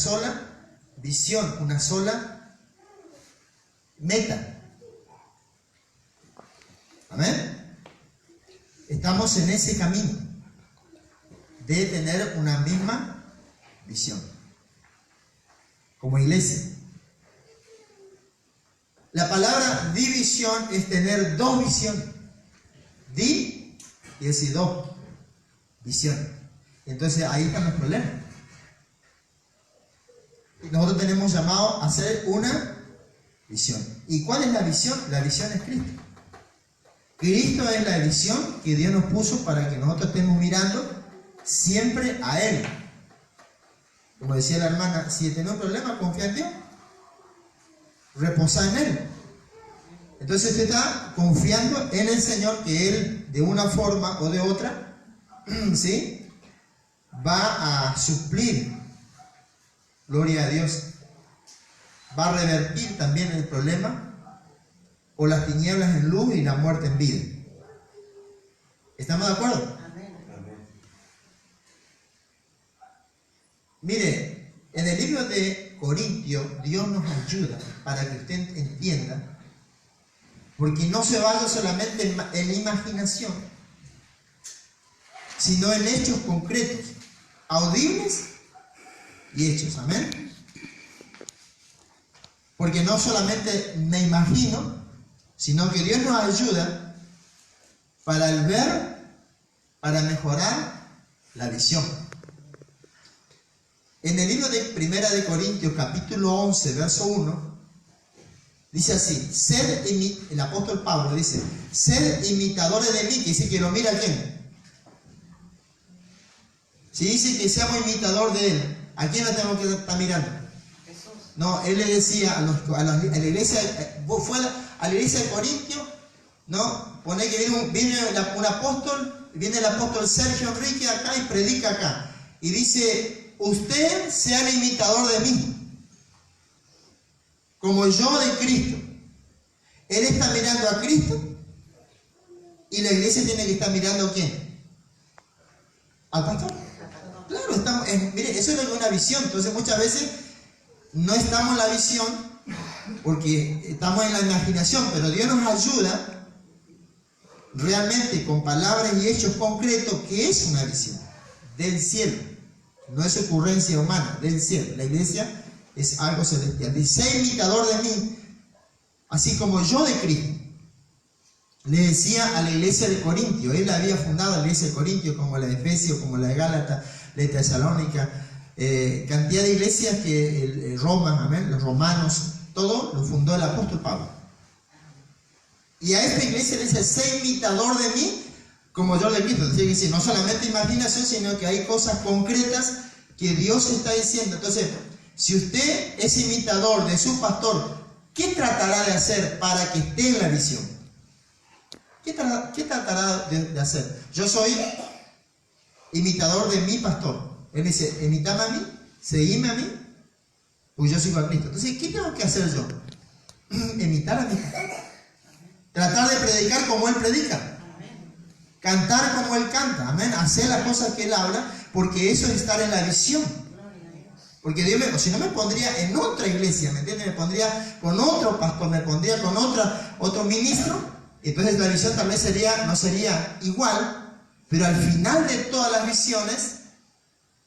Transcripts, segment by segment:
sola visión, una sola meta. Amén. Estamos en ese camino de tener una misma visión como iglesia. La palabra división es tener dos visiones. Di y decir dos visiones. Entonces ahí están los problemas. Nosotros tenemos llamado a hacer una visión. ¿Y cuál es la visión? La visión es Cristo. Cristo es la visión que Dios nos puso para que nosotros estemos mirando siempre a Él. Como decía la hermana, si tenés un problema, confía en Dios. Reposa en Él. Entonces usted está confiando en el Señor, que Él de una forma o de otra, ¿sí?, va a suplir, gloria a Dios, va a revertir también el problema, o las tinieblas en luz y la muerte en vida. ¿Estamos de acuerdo? Amén. Mire, en el libro de Corintios, Dios nos ayuda para que usted entienda, porque no se basa solamente en imaginación, sino en hechos concretos, audibles y hechos. Amén. Porque no solamente me imagino, sino que Dios nos ayuda para el ver, para mejorar la visión. En el libro de Primera de Corintios, capítulo 11, verso 1, dice así: el apóstol Pablo dice, sed imitadores de mí, que dice que lo mira a quién. Si dice que seamos imitador de él, ¿a quién lo tenemos que estar mirando? Jesús. No, él le decía a la iglesia, fue a la iglesia de Corintios, ¿no? Pone que viene un apóstol, viene el apóstol Sergio Enrique acá y predica acá. Y dice, usted sea el imitador de mí, como yo de Cristo. Él está mirando a Cristo y la iglesia tiene que estar mirando ¿a quién? ¿Al pastor? Claro, mire, eso es lo que es una visión. Entonces muchas veces no estamos en la visión porque estamos en la imaginación, pero Dios nos ayuda realmente con palabras y hechos concretos, que es una visión del cielo, no es ocurrencia humana, del cielo. La iglesia es algo celestial. Dice, sé imitador de mí, así como yo de Cristo. Le decía a la iglesia de Corintio, él había fundado la iglesia de Corintio, como la de Efesios, como la de Gálatas, la de Tesalónica, cantidad de iglesias que Roma, amén, los romanos, todo lo fundó el apóstol Pablo. Y a esta iglesia le dice, sé imitador de mí, como yo de Cristo. Tiene que decir, no solamente imaginación, sino que hay cosas concretas que Dios está diciendo. Entonces, si usted es imitador de su pastor, ¿qué tratará de hacer para que esté en la visión? ¿Qué tratará de hacer? Yo soy imitador de mi pastor. Él dice, imitame a mí, seguime a mí, pues yo sigo a Cristo. Entonces, ¿qué tengo que hacer yo? Imitar a mi pastor. Tratar de predicar como él predica. Cantar como él canta. Amén. Hacer las cosas que él habla, porque eso es estar en la visión. Porque Dios si no me pondría en otra iglesia, ¿me entiendes? Me pondría con otro pastor, me pondría con otro ministro. Entonces la visión tal vez no sería igual, pero al final de todas las visiones,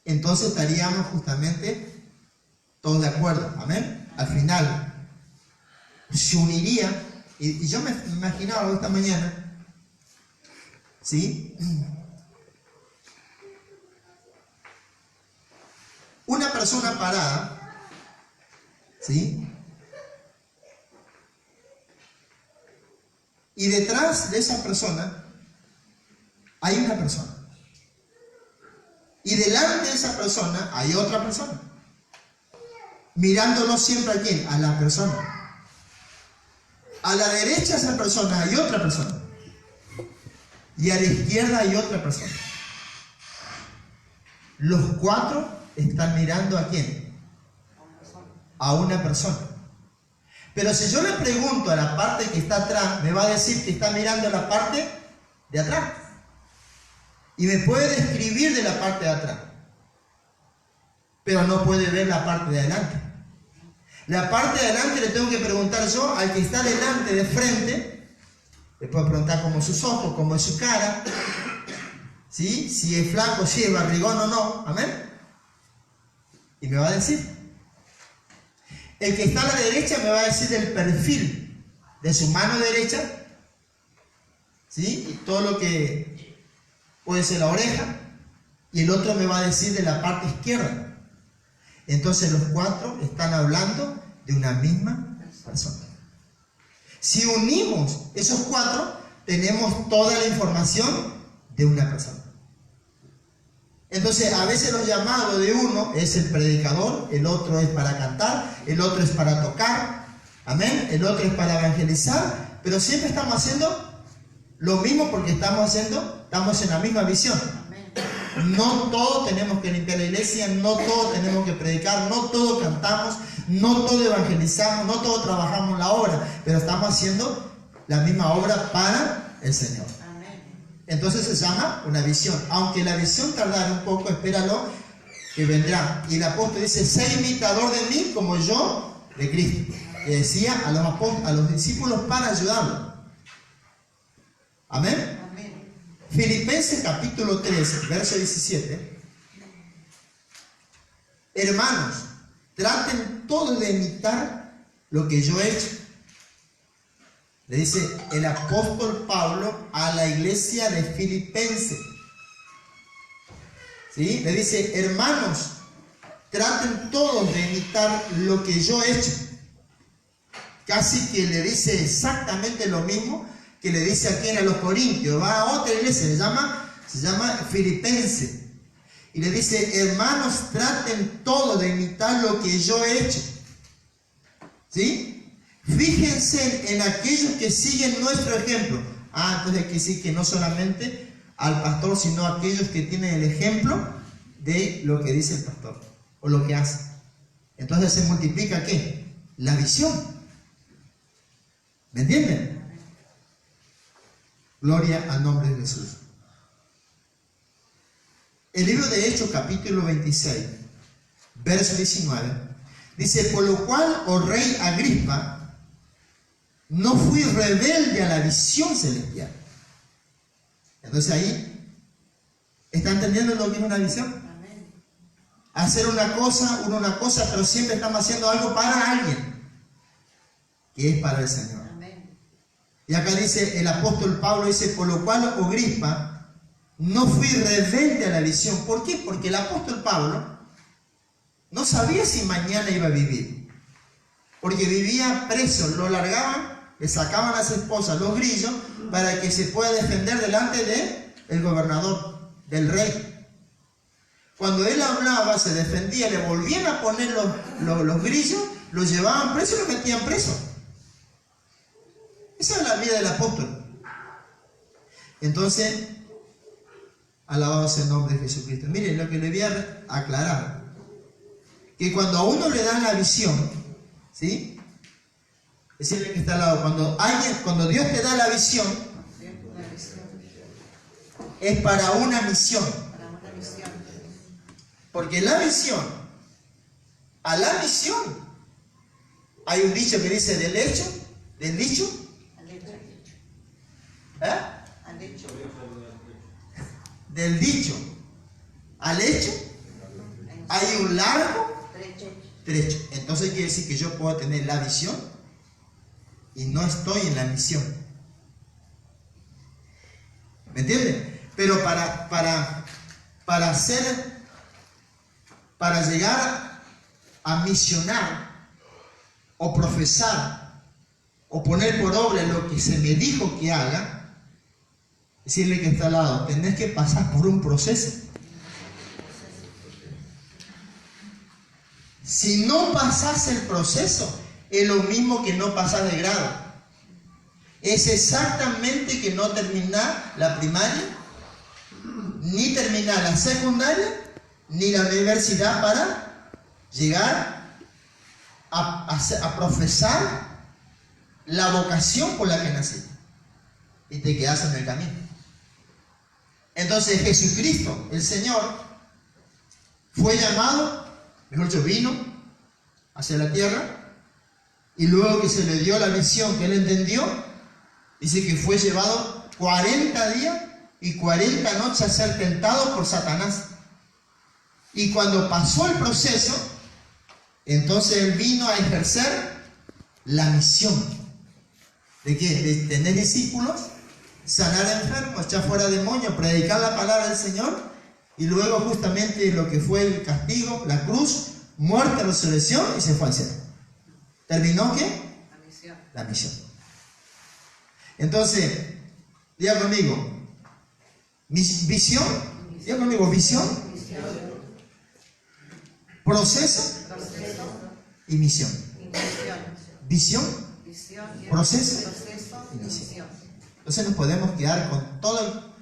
entonces estaríamos justamente todos de acuerdo. Amén. Al final se uniría, y yo me imaginaba esta mañana, ¿sí?, una persona parada, ¿sí?, y detrás de esa persona hay una persona. Y delante de esa persona hay otra persona. Mirándolo siempre a quién, a la persona. A la derecha de esa persona hay otra persona. Y a la izquierda hay otra persona. Los cuatro están mirando a quién. A una persona. Pero si yo le pregunto a la parte que está atrás, me va a decir que está mirando la parte de atrás. Y me puede describir de la parte de atrás. pero no puede ver la parte de adelante. La parte de adelante le tengo que preguntar yo al que está delante, de frente. Le puedo preguntar cómo es sus ojos, cómo es su cara, ¿sí? Si es flaco, si es barrigón o no. Amén. Y me va a decir. El que está a la derecha me va a decir el perfil de su mano derecha, ¿sí? Y todo lo que puede ser la oreja. Y el otro me va a decir de la parte izquierda. Entonces los cuatro están hablando de una misma persona. Si unimos esos cuatro, tenemos toda la información de una persona. Entonces a veces los llamados de uno es el predicador, el otro es para cantar, el otro es para tocar, amén, el otro es para evangelizar, pero siempre estamos haciendo lo mismo porque estamos en la misma visión. No todos tenemos que limpiar la iglesia, no todos tenemos que predicar, no todos cantamos, no todos evangelizamos, no todos trabajamos la obra, pero estamos haciendo la misma obra para el Señor. Entonces se llama una visión. Aunque la visión tardara un poco, espéralo, que vendrá. Y el apóstol dice, sé imitador de mí como yo de Cristo. Le decía a los discípulos para ayudarlos. Amén. Filipenses capítulo 3, verso 17. Hermanos, traten todos de imitar lo que yo he hecho. Le dice el apóstol Pablo a la iglesia de Filipenses. ¿Sí? Le dice, hermanos, traten todos de imitar lo que yo he hecho. Casi que le dice exactamente lo mismo que le dice aquí a los Corintios. Va a otra iglesia, se llama Filipenses. Y le dice, hermanos, traten todos de imitar lo que yo he hecho. ¿Sí? Fíjense en aquellos que siguen nuestro ejemplo. Entonces hay que decir que no solamente al pastor, sino a aquellos que tienen el ejemplo de lo que dice el pastor o lo que hace. Entonces se multiplica ¿qué? La visión. ¿Me entienden? Gloria al nombre de Jesús. El libro de Hechos, capítulo 26, verso 19, dice, por lo cual, oh rey Agripa, no fui rebelde a la visión celestial. Entonces ahí, ¿está entendiendo lo que es una visión? Amén. Hacer una cosa, pero siempre estamos haciendo algo para alguien, que es para el Señor. Amén. Y acá dice, el apóstol Pablo dice, por lo cual, oh Agripa, no fui rebelde a la visión. ¿Por qué? Porque el apóstol Pablo no sabía si mañana iba a vivir. Porque vivía preso, lo largaban, le sacaban a las esposas los grillos para que se pueda defender delante del gobernador, del rey. Cuando él hablaba, se defendía, le volvían a poner los grillos, lo llevaban preso y lo metían preso. Esa es la vida del apóstol. Entonces, alabado sea el nombre de Jesucristo. Miren lo que le voy a aclarar. Que cuando a uno le dan la visión, ¿sí? Decirle que está al lado, cuando Dios te da la visión, es para una misión. Porque la misión, a la misión, hay un dicho que dice del dicho, del dicho al hecho, hay un largo trecho. Entonces quiere decir que yo puedo tener la visión y no estoy en la misión. ¿Me entienden? Pero para llegar a misionar o profesar o poner por obra lo que se me dijo que haga, decirle que está al lado, tenés que pasar por un proceso. Si no pasás el proceso, es lo mismo que no pasar de grado. Es exactamente que no terminar la primaria, ni terminar la secundaria, ni la universidad para llegar a profesar la vocación por la que nací. Y te quedas en el camino. Entonces Jesucristo, el Señor, fue llamado mejor dicho, vino hacia la tierra, y luego que se le dio la visión que él entendió, dice que fue llevado 40 días y 40 noches a ser tentado por Satanás. Y cuando pasó el proceso, entonces él vino a ejercer la misión. ¿De qué? De tener discípulos, sanar enfermos, echar fuera demonios, predicar la palabra del Señor, y luego justamente lo que fue el castigo, la cruz, muerte, resurrección, y se fue al cielo. ¿Terminó qué? La misión. La misión. Entonces, diga conmigo, visión, diga conmigo, visión, proceso y misión. Visión, proceso y misión. Entonces nos podemos quedar con toda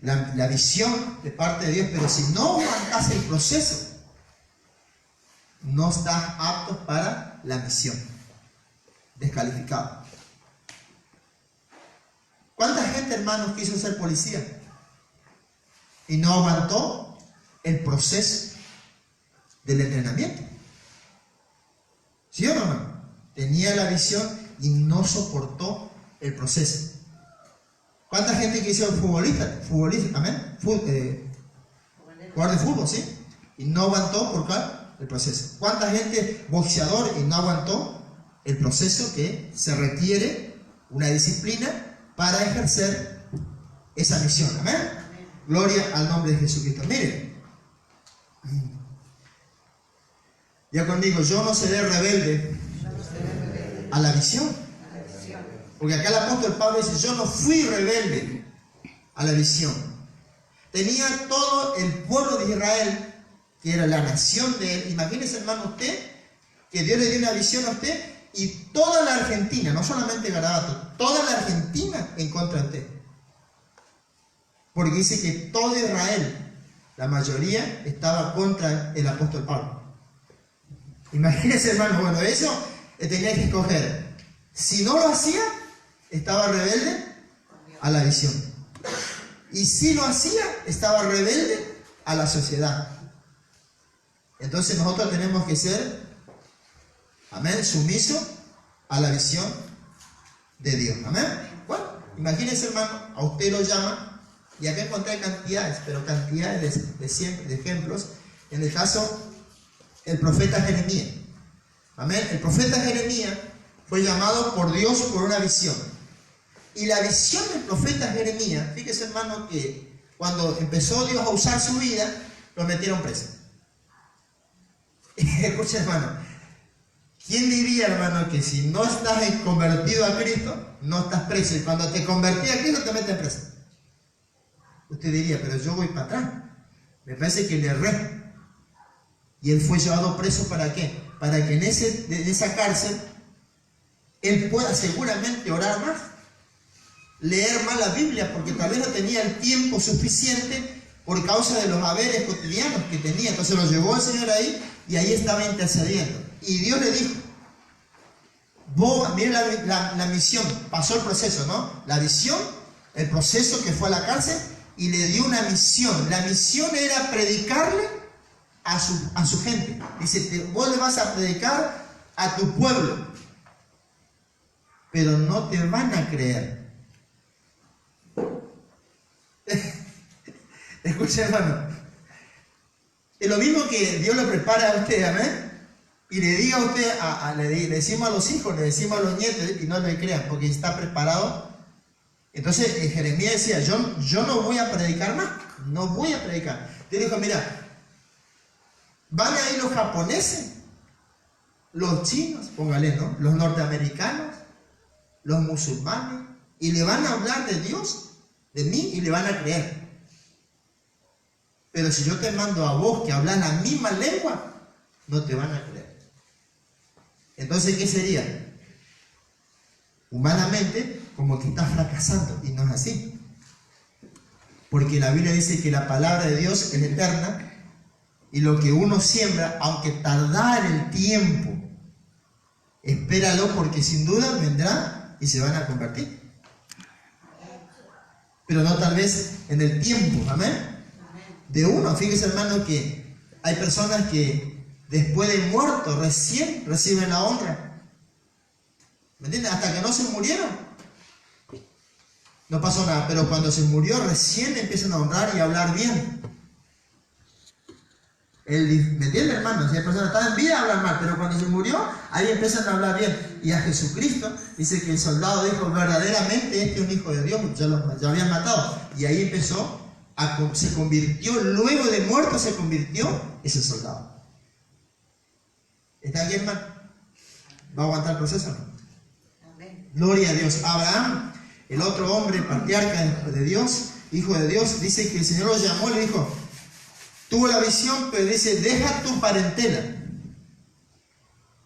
la visión de parte de Dios, pero si no aguantas el proceso, no estás apto para la misión. Descalificado. ¿Cuánta gente, hermanos, quiso ser policía y no aguantó el proceso del entrenamiento? ¿Sí o no, hermano? Tenía la visión y no soportó el proceso. ¿Cuánta gente quiso ser futbolista, amén? Jugador de fútbol, ¿sí? Y no aguantó por el proceso. ¿Cuánta gente boxeador y no aguantó el proceso que se requiere, una disciplina para ejercer esa misión? Amén. Gloria al nombre de Jesucristo. Miren, ya conmigo, yo no seré rebelde a la visión. Porque acá el apóstol Pablo dice, yo no fui rebelde a la visión. Tenía todo el pueblo de Israel, que era la nación de él. Imagínese, hermano, usted, que Dios le dio una visión a usted y toda la Argentina, no solamente Garabato, toda la Argentina en contra de usted. Porque dice que todo Israel, la mayoría, estaba contra el apóstol Pablo. Imagínese, hermano, bueno, eso tenía que escoger. Si no lo hacía, estaba rebelde a la visión. Y si lo hacía, estaba rebelde a la sociedad. Entonces nosotros tenemos que ser, amén, sumisos a la visión de Dios. Amén. Bueno, imagínense, hermano, a usted lo llaman, y acá encontré cantidades, pero cantidades de ejemplos. En el caso, el profeta Jeremías. Amén. El profeta Jeremías fue llamado por Dios por una visión. Y la visión del profeta Jeremías, fíjese, hermano, que cuando empezó Dios a usar su vida, lo metieron preso. Escucha, hermano, ¿quién diría, hermano, que si no estás convertido a Cristo, no estás preso? Y cuando te convertí a Cristo, te meten preso. Usted diría, pero yo voy para atrás. Me parece que le erré. Y él fue llevado preso, ¿para qué? Para que en esa cárcel él pueda seguramente orar más, leer más la Biblia, porque tal vez no tenía el tiempo suficiente por causa de los haberes cotidianos que tenía. Entonces lo llevó el Señor ahí y ahí estaba intercediendo. Y Dios le dijo, miren la misión, pasó el proceso, ¿no? La visión, el proceso que fue a la cárcel, y le dio una misión. La misión era predicarle a su gente. Dice, vos le vas a predicar a tu pueblo, pero no te van a creer. Escucha, hermano, es lo mismo que Dios le prepara a usted, amén, y le diga a usted, le decimos a los hijos, le decimos a los nietos, y no le crean, porque está preparado. Entonces Jeremías decía, yo no voy a predicar más, no voy a predicar. Dios dijo, mira, van a ir los japoneses, los chinos, póngale, ¿no?, los norteamericanos, los musulmanes, y le van a hablar de Dios, de mí, y le van a creer. Pero si yo te mando a vos que hablas la misma lengua, no te van a creer. Entonces, ¿qué sería? Humanamente, como que estás fracasando, y no es así. Porque la Biblia dice que la palabra de Dios es eterna, y lo que uno siembra, aunque tardar el tiempo, espéralo, porque sin duda vendrá y se van a convertir. Pero no tal vez en el tiempo, amén, de uno. Fíjese, hermano, que Hay personas que después de muertos recién reciben la honra. ¿Me entiendes? Hasta que no se murieron, no pasó nada. Pero cuando se murió, recién empiezan a honrar y a hablar bien. ¿Me entiendes, hermano? Si hay personas que están en vida, hablan mal, pero cuando se murió, ahí empiezan a hablar bien. Y a Jesucristo, dice que el soldado dijo, verdaderamente este es un hijo de Dios, ya habían matado. Y ahí empezó, se convirtió, luego de muerto se convirtió ese soldado. ¿Está aquí, hermano? ¿Va a aguantar el proceso o no? Amén. Gloria a Dios. Abraham, el otro hombre, patriarca de Dios, hijo de Dios, dice que el Señor lo llamó y le dijo, tuvo la visión, pero dice, deja tu parentela,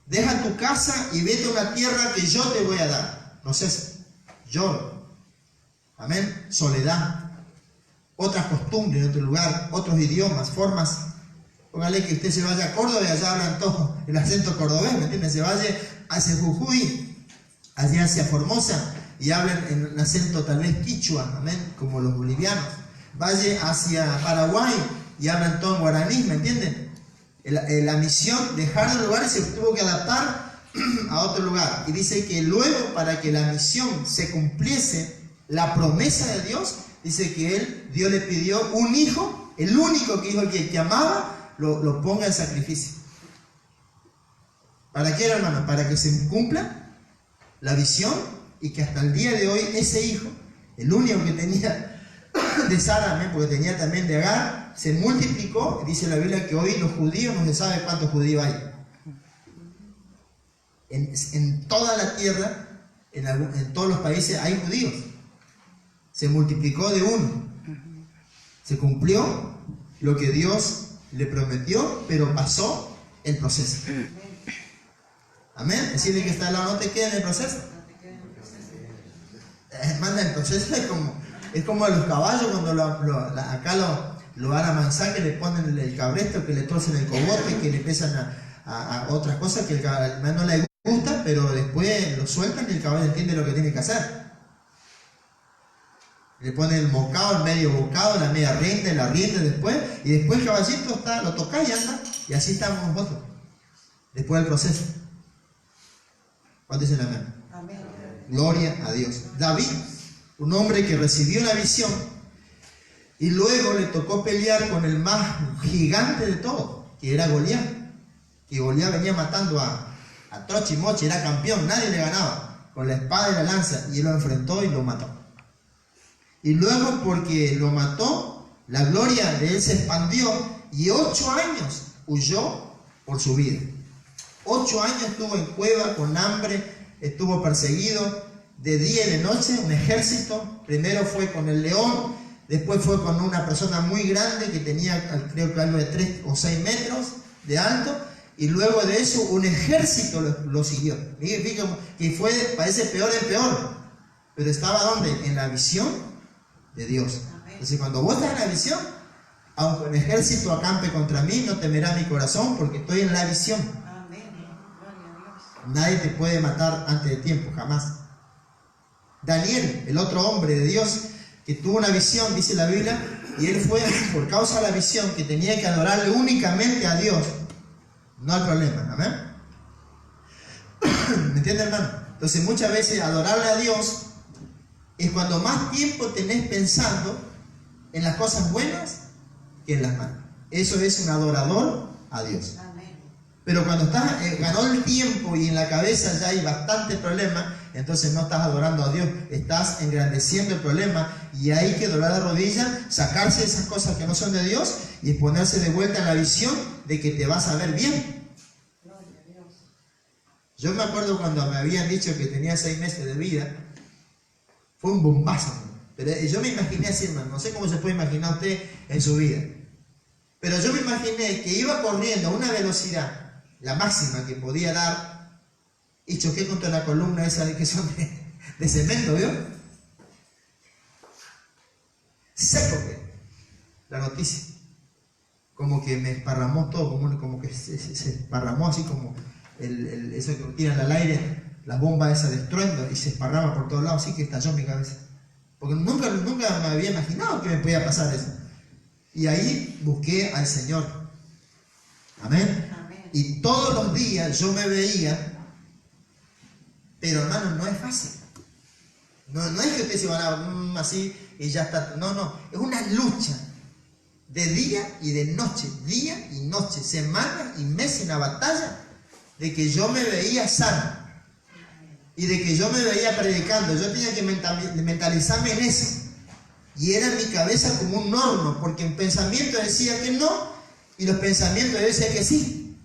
deja tu casa y vete a una tierra que yo te voy a dar. No sé, lloro. Amén. Soledad. Otras costumbres en otro lugar, otros idiomas, formas. Póngale que usted se vaya a Córdoba y allá hablan todo el acento cordobés, ¿me entiendes? Se vaya hacia Jujuy, allá hacia Formosa, y hablan en un acento tal vez quichua, amén, como los bolivianos. Vaya hacia Paraguay y hablan todo en guaraní, ¿me entienden? La misión, dejar el lugar, se tuvo que adaptar a otro lugar. Y dice que luego, para que la misión se cumpliese, la promesa de Dios, dice que Dios le pidió un hijo, el único hijo que amaba, lo ponga en sacrificio. ¿Para qué, hermano? Para que se cumpla la visión y que hasta el día de hoy ese hijo, el único que tenía de Sara, amén, porque tenía también de Agar, se multiplicó. Dice la Biblia que hoy los judíos, no se sabe cuántos judíos hay. En toda la tierra, en todos los países hay judíos. Se multiplicó de uno. Se cumplió lo que Dios le prometió, pero pasó el proceso. Amén. Decirle que está al lado, no te queda en el proceso. Hermana, el proceso es como a los caballos cuando acá lo van a amansar, que le ponen el cabresto, que le torcen el cogote, que le empiezan a otras cosas que al hermano no le gusta, pero después lo sueltan y el caballo entiende lo que tiene que hacer. Le ponen el bocado, el medio bocado, la media rienda y la rienda después, y después el caballito lo toca y anda, y así estamos nosotros, después del proceso. ¿Cuántos dicen amén? Amén. Gloria a Dios. David, un hombre que recibió la visión, y luego le tocó pelear con el más gigante de todos, que era Goliat. Que Goliat venía matando a troche y moche, era campeón, nadie le ganaba, con la espada y la lanza, y él lo enfrentó y lo mató. Y luego, porque lo mató, la gloria de él se expandió, y 8 años huyó por su vida. 8 años estuvo en cueva, con hambre, estuvo perseguido, de día y de noche, un ejército. Primero fue con el león, después fue con una persona muy grande que tenía, creo que algo de 3 o 6 metros de alto, y luego de eso un ejército lo siguió. Fíjate que fue, parece peor en peor, pero estaba ¿dónde? En la visión de Dios. Entonces, cuando vos estás en la visión, aunque un ejército acampe contra mí, no temerá mi corazón, porque estoy en la visión. Nadie te puede matar antes de tiempo, jamás. Daniel, el otro hombre de Dios, que tuvo una visión, dice la Biblia, y él fue por causa de la visión que tenía que adorarle únicamente a Dios, no al problema. Amén. ¿Me entiendes, hermano? Entonces, muchas veces adorarle a Dios es cuando más tiempo tenés pensando en las cosas buenas que en las malas. Eso es un adorador a Dios. Amén. Pero cuando ganó el tiempo y en la cabeza ya hay bastante problema, entonces no estás adorando a Dios, estás engrandeciendo el problema, y hay que doblar la rodilla, sacarse esas cosas que no son de Dios y ponerse de vuelta en la visión de que te vas a ver bien. Yo me acuerdo cuando me habían dicho que tenía 6 meses de vida, fue un bombazo, pero yo me imaginé así, hermano, no sé cómo se puede imaginar usted en su vida, pero yo me imaginé que iba corriendo a una velocidad, la máxima que podía dar, y choqué contra la columna esa que son de cemento, ¿vio? Seco que la noticia, como que me esparramó todo, como que se esparramó así como eso que tiran al aire, la bomba esa de estruendo, y se esparrama por todos lados, así que estalló en mi cabeza. Porque nunca me había imaginado que me podía pasar eso. Y ahí busqué al Señor. Amén. Amén. Y todos los días yo me veía, pero hermano, no es fácil. No es que ustedes se van a así y ya está. No, es una lucha de día y de noche, día y noche, semana y mes, en la batalla de que yo me veía sano y de que yo me veía predicando. Yo tenía que mentalizarme en eso, y era en mi cabeza como un horno, porque en pensamiento decía que no y los pensamientos de Dios decían que sí,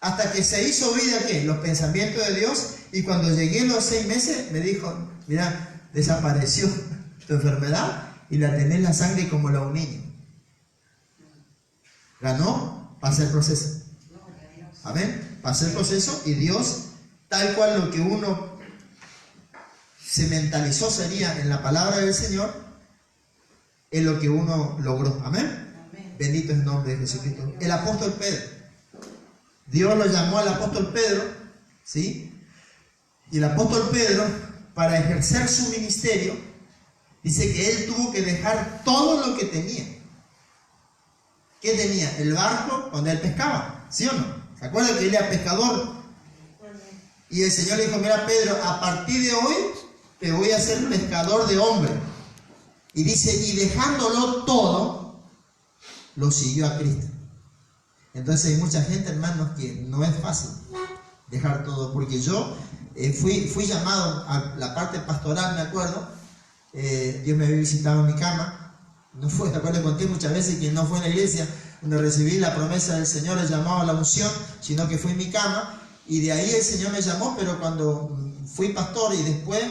hasta que se hizo vida ¿qué? Los pensamientos de Dios. Y cuando llegué a los 6 meses me dijo, mira, desapareció tu enfermedad y la tenés en la sangre como la un niño. Ganó, pasa el proceso. Amén. Pasa el proceso y Dios, tal cual lo que uno se mentalizó sería en la palabra del Señor, es lo que uno logró. Amén. Amén. Bendito es el nombre de Jesucristo. El apóstol Pedro. Dios lo llamó al apóstol Pedro, ¿sí? Y el apóstol Pedro, para ejercer su ministerio, dice que él tuvo que dejar todo lo que tenía. ¿Qué tenía? El barco donde él pescaba, ¿sí o no? ¿Se acuerdan que él era pescador? Y el Señor le dijo, mira Pedro, a partir de hoy te voy a hacer pescador de hombres. Y dice, y dejándolo todo, lo siguió a Cristo. Entonces hay mucha gente, hermanos, que no es fácil dejar todo, porque yo fui llamado a la parte pastoral, me acuerdo. Dios me había visitado en mi cama. No fue, ¿te acuerdas? Conté muchas veces que no fue en la iglesia donde recibí la promesa del Señor, el llamado a la unción, sino que fue en mi cama. Y de ahí el Señor me llamó, pero cuando fui pastor y después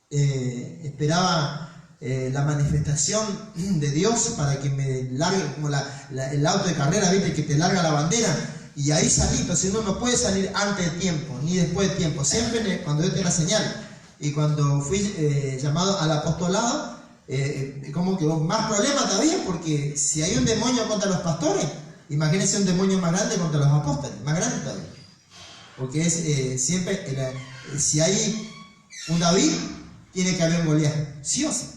esperaba la manifestación de Dios para que me largue, como el auto de carrera, ¿viste? Que te larga la bandera. Y ahí salí. Entonces uno no puede salir antes de tiempo, ni después de tiempo. Siempre cuando Dios te da señal. Y cuando fui llamado al apostolado, como que más problema todavía, porque si hay un demonio contra los pastores, imagínense un demonio más grande contra los apóstoles, más grande todavía. Porque es siempre, si hay un David, tiene que haber un Goliat, sí o sí.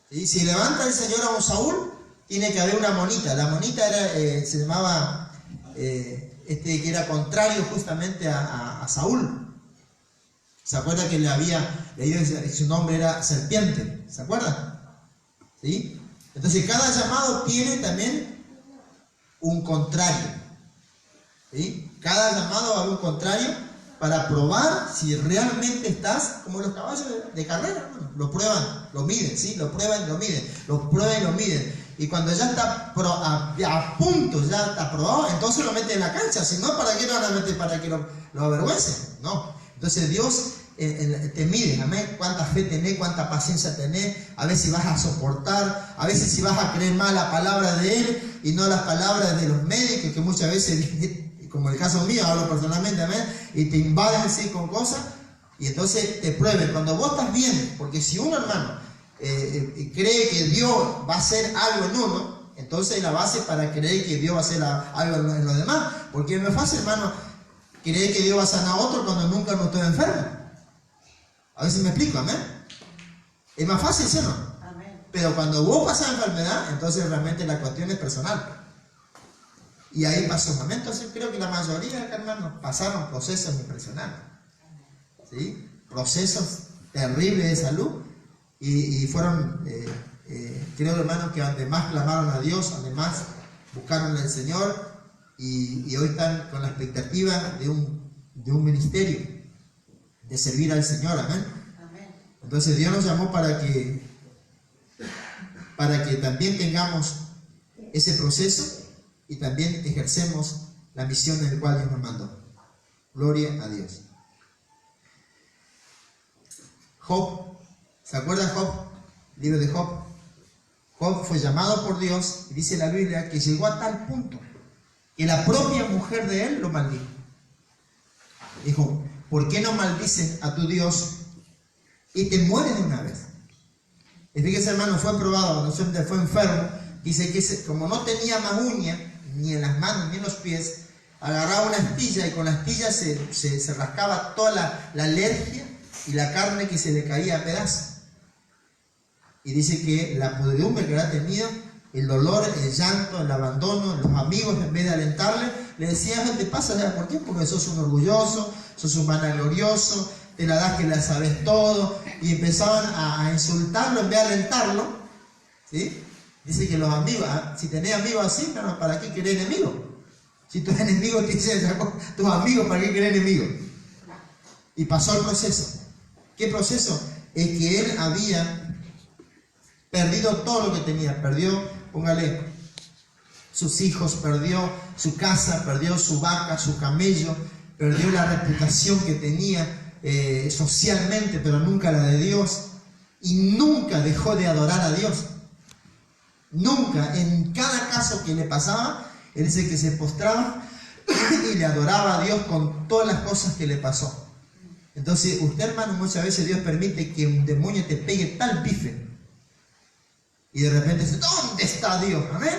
¿Sí? Si levanta el Señor a un Saúl, tiene que haber una monita. La monita era, se llamaba, que era contrario justamente a Saúl. ¿Se acuerda que le había leído, su nombre era serpiente? ¿Se acuerda? ¿Sí? Entonces cada llamado tiene también un contrario. ¿Sí? Cada llamado va a haber un contrario para probar si realmente estás como los caballos de carrera. Bueno, lo prueban, lo miden, ¿sí? Lo prueban y lo miden, lo prueban y lo miden. Y cuando ya está a punto, ya está probado, entonces lo meten en la cancha. Si no, ¿para qué lo van a meter? ¿Para que lo avergüencen? No. Entonces Dios te mide, amén. Cuánta fe tenés, cuánta paciencia tenés, a ver si vas a soportar, a veces si vas a creer más la palabra de Él y no las palabras de los médicos, que muchas veces, como el caso mío, hablo personalmente, amén, y te invaden así con cosas, y entonces te prueben. Cuando vos estás bien, porque si uno, hermano, cree que Dios va a hacer algo en uno, entonces la base para creer que Dios va a hacer algo en los demás, porque no es fácil, hermano, creer que Dios va a sanar a otro cuando nunca no estoy enfermo. A ver si me explico, amén. Es más fácil, ¿sí o no? Amén. Pero cuando vos pasas enfermedad, entonces realmente la cuestión es personal. Y ahí pasó, amén. Entonces creo que la mayoría de hermanos pasaron procesos impresionantes, ¿sí? Procesos terribles de salud, y fueron, creo, hermanos, que además clamaron a Dios, además buscaron al Señor, y hoy están con la expectativa de un ministerio, de servir al Señor, amén. Amén. Entonces Dios nos llamó para que también tengamos ese proceso y también ejercemos la misión en la cual Dios nos mandó. Gloria a Dios. Job, ¿se acuerdan Job? Libro de Job. Job fue llamado por Dios, y dice la Biblia que llegó a tal punto que la propia mujer de él lo maldijo. Dijo, ¿por qué no maldices a tu Dios y te mueres de una vez? Y fíjese, hermano, fue probado cuando fue enfermo. Dice que como no tenía más uña, ni en las manos ni en los pies, agarraba una astilla y con la astilla se rascaba toda la alergia y la carne que se le caía a pedazos. Y dice que la podredumbre que había tenido el dolor, el llanto, el abandono, los amigos en vez de alentarle, le decían, ¿qué te pasa? ¿Sabes por qué? Porque sos un orgulloso, sos un vanaglorioso, te la das que la sabes todo, y empezaban a insultarlo en vez de alentarlo, ¿sí? Dice que los amigos, si tenés amigos así, no, ¿para qué querés enemigos? Si tus enemigos te dicen tus amigos, ¿para qué querés enemigos? Y pasó el proceso. ¿Qué proceso? Es que él había perdido todo lo que tenía. Perdió, póngale, sus hijos, perdió su casa, perdió su vaca, su camello, perdió la reputación que tenía socialmente, pero nunca la de Dios. Y nunca dejó de adorar a Dios. Nunca, en cada caso que le pasaba, él dice que se postraba y le adoraba a Dios con todas las cosas que le pasó. Entonces, usted, hermano, muchas veces Dios permite que un demonio te pegue tal bife. Y de repente dice, ¿dónde está Dios? Amén.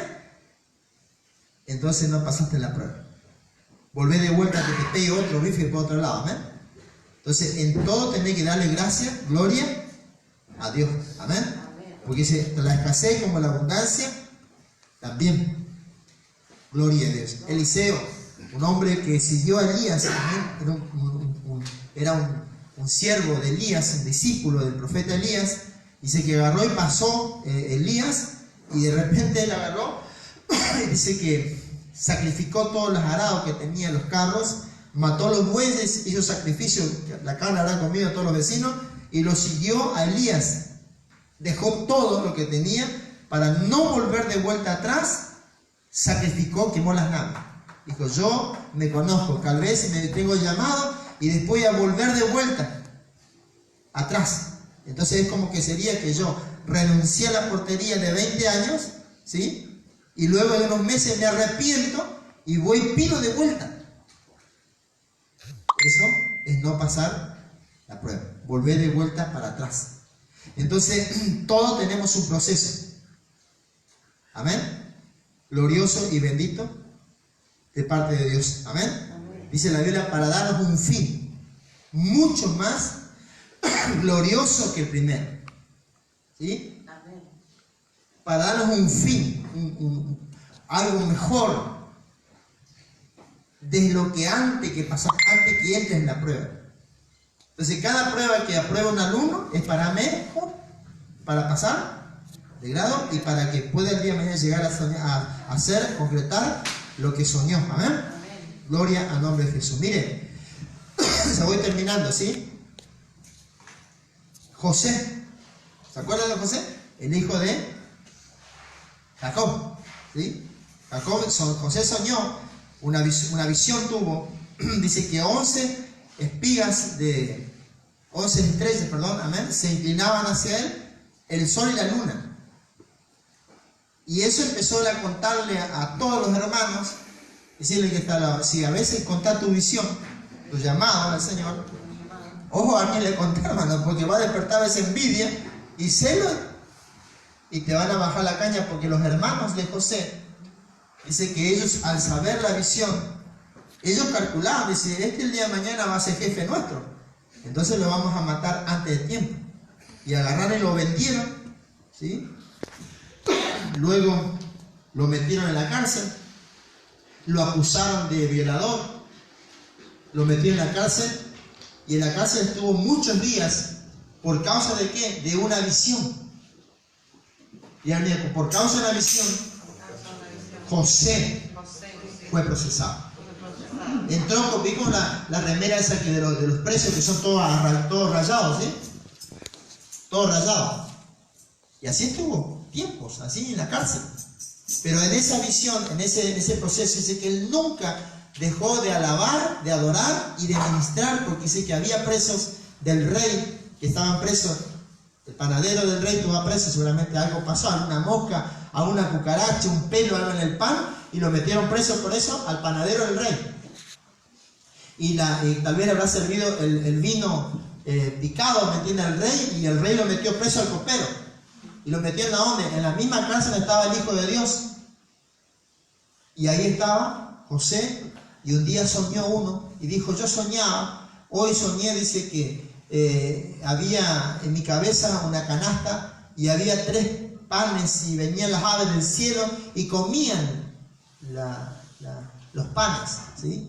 Entonces no pasaste la prueba. Volvé de vuelta a que te pegue otro bife por otro lado. Amén. Entonces, en todo tenés que darle gracia, gloria a Dios. Amén. Porque dice, la escasez como la abundancia, también. Gloria a Dios. Eliseo, un hombre que siguió a Elías, era un siervo de Elías, un discípulo del profeta Elías. Dice que agarró y pasó Elías, y de repente él agarró, y dice que sacrificó todos los arados que tenía los carros, mató los bueyes, hizo sacrificio, la carne habrá comido a todos los vecinos, y lo siguió a Elías. Dejó todo lo que tenía para no volver de vuelta atrás, sacrificó, quemó las naves. Dijo, yo me conozco, tal vez me tengo llamado y después voy a volver de vuelta atrás. Entonces es como que sería que yo renuncié a la portería de 20 años, ¿sí? Y luego de unos meses me arrepiento y voy y pido de vuelta. Eso es no pasar la prueba, volver de vuelta para atrás. Entonces, todos tenemos un proceso. Amén. Glorioso y bendito de parte de Dios. Amén. Amén. Dice la Biblia, para darnos un fin mucho más glorioso que el primero. ¿Sí? Amén. Para darnos un fin, algo mejor de lo que antes que pasó, antes que entres en la prueba. Entonces, cada prueba que aprueba un alumno es para mejor, para pasar de grado y para que pueda el día de mañana llegar a hacer, concretar lo que soñó. Amén. Amén. Gloria al nombre de Jesús. Mire, se voy terminando, ¿sí? José, ¿se acuerdan de José? El hijo de Jacob, ¿sí? José soñó, una visión tuvo, dice que 11 espigas de 11 estrellas, amén, se inclinaban hacia él, el sol y la luna. Y eso empezó a contarle a todos los hermanos, decirle que si a veces contás tu visión, tu llamado al Señor, ojo a quién le contar, hermano, porque va a despertar esa envidia y celo, y te van a bajar la caña, porque los hermanos de José, dice que ellos al saber la visión, ellos calculaban, dice, el día de mañana va a ser jefe nuestro, entonces lo vamos a matar antes de tiempo. Y agarraron y lo vendieron, ¿sí? Luego lo metieron en la cárcel, lo acusaron de violador, lo metieron en la cárcel, y en la cárcel estuvo muchos días. ¿Por causa de qué? De una visión. Y por causa de la visión, José fue procesado. Entró con la remera esa que de los presos, que son todos rayados, ¿sí? Todos rayados. Y así estuvo tiempos, así en la cárcel. Pero en esa visión, en ese proceso, dice que él nunca dejó de alabar, de adorar y de ministrar, porque dice que había presos del rey que estaban presos. El panadero del rey estuvo preso, seguramente algo pasó, alguna mosca, alguna cucaracha, un pelo, algo en el pan, y lo metieron preso por eso al panadero del rey. Y tal vez le habrá servido el vino picado, ¿me entiende?, al rey, y el rey lo metió preso al copero. Y lo metió en la onda, en la misma cárcel estaba el Hijo de Dios. Y ahí estaba José, y un día soñó uno, y dijo, yo soñaba, hoy soñé, dice que había en mi cabeza una canasta, y había 3 panes y venían las aves del cielo y comían los panes, ¿sí?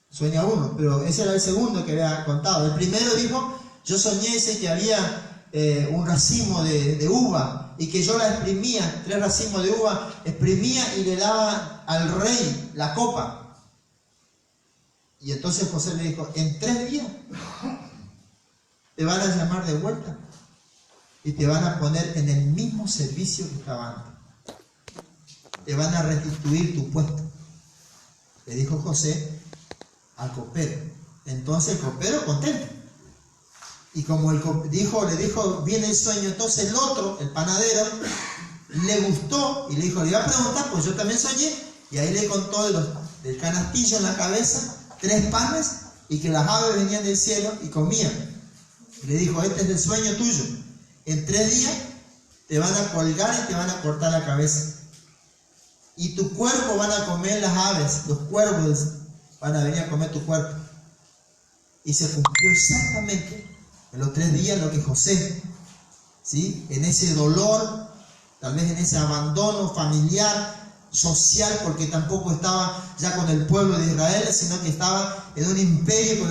Sueña uno, pero ese era el segundo que había contado. El primero dijo, yo soñé ese que había un racimo de uva y que yo la exprimía, 3 racimos de uva, exprimía y le daba al rey la copa. Y entonces José le dijo, en 3 días te van a llamar de vuelta y te van a poner en el mismo servicio que estaba antes. Te van a restituir tu puesto. Le dijo José al copero. Entonces el copero contento. Y como le dijo bien el sueño, entonces el otro, el panadero, le gustó y le dijo, le iba a preguntar, pues yo también soñé. Y ahí le contó del canastillo en la cabeza, 3 panes y que las aves venían del cielo y comían. Y le dijo, este es el sueño tuyo. En 3 días te van a colgar y te van a cortar la cabeza. Y tu cuerpo van a comer las aves, los cuervos van a venir a comer tu cuerpo. Y se cumplió exactamente en los 3 días lo que José, ¿sí? En ese dolor, tal vez en ese abandono familiar, social, porque tampoco estaba ya con el pueblo de Israel, sino que estaba en un imperio que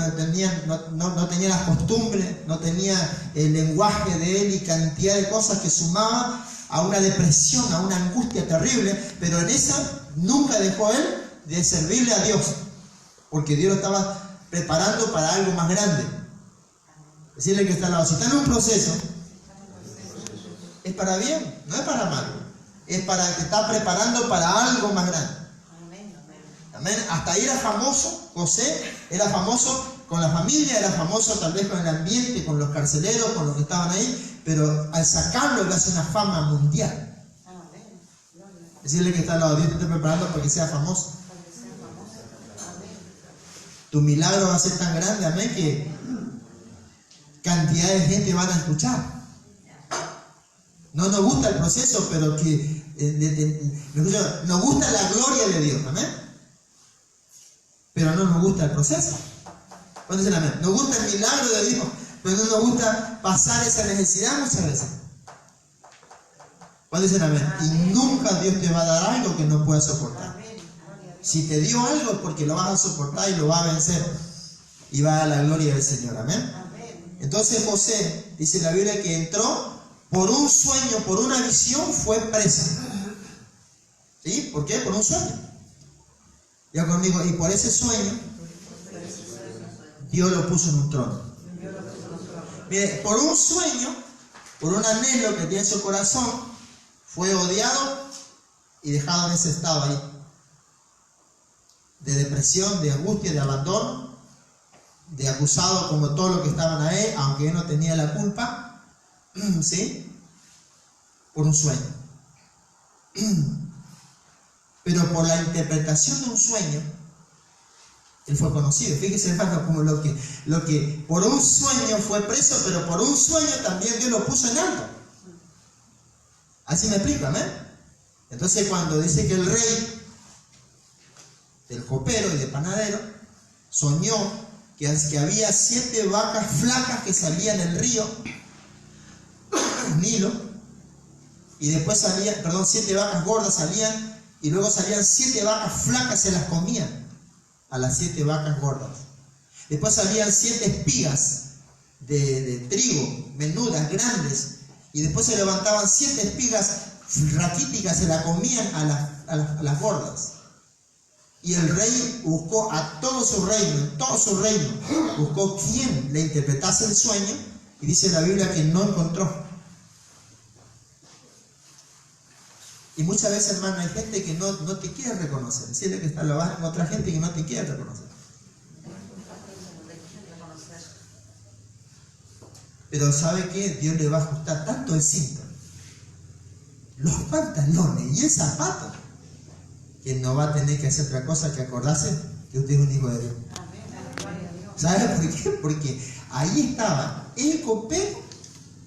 no tenía las costumbres, no tenía el lenguaje de él y cantidad de cosas que sumaban a una depresión, a una angustia terrible, pero en esa nunca dejó él de servirle a Dios, porque Dios lo estaba preparando para algo más grande. Decirle que está al lado, si está en un proceso, es para bien, no es para mal. Es para que está preparando para algo más grande. Amén. Hasta ahí era famoso, José era famoso con la familia, era famoso tal vez con el ambiente, con los carceleros, con los que estaban ahí, pero al sacarlo le hace una fama mundial. Decirle que está al lado, Dios te está preparando para que sea famoso. Tu milagro va a ser tan grande, amén, que cantidad de gente van a escuchar. No nos gusta el proceso, pero que nos gusta la gloria de Dios, amén. Pero no nos gusta el proceso. ¿Cuándo dicen amén? Nos gusta el milagro de Dios, pero no nos gusta pasar esa necesidad muchas veces. ¿Cuándo dicen amén? Y nunca Dios te va a dar algo que no puedas soportar. Si te dio algo es porque lo vas a soportar y lo va a vencer. Y va a la gloria del Señor, amén. Entonces José, dice la Biblia, que entró por un sueño, por una visión, fue preso. ¿Sí? ¿Por qué? Por un sueño. Ya conmigo, y por ese sueño, Dios lo puso en un trono. Mire, por un sueño, por un anhelo que tiene en su corazón, fue odiado y dejado en ese estado ahí. De depresión, de angustia, de abandono, de acusado como todos los que estaban ahí, aunque él no tenía la culpa. ¿Sí? Por un sueño. Pero por la interpretación de un sueño, él fue conocido. Fíjese, hermano, como lo que por un sueño fue preso, pero por un sueño también Dios lo puso en alto. Así me explico, amén. Entonces, cuando dice que el rey del copero y del panadero soñó que había 7 vacas flacas que salían del río Nilo, y después salían, 7 vacas gordas salían, y luego salían 7 vacas flacas, se las comían a las 7 vacas gordas. Después salían 7 espigas de trigo, menudas, grandes, y después se levantaban 7 espigas raquíticas, se las comían a las gordas. Y el rey buscó a todo su reino, en todo su reino, buscó quien le interpretase el sueño, y dice la Biblia que no encontró. Y muchas veces, hermano, hay gente que no te quiere reconocer. Decirle que está lo vas con otra gente que no te quiere reconocer. Pero ¿sabe qué? Dios le va a ajustar tanto el cinto, los pantalones y el zapato, que no va a tener que hacer otra cosa que acordarse que usted es un hijo de Dios. ¿Sabe por qué? Porque ahí estaba el copero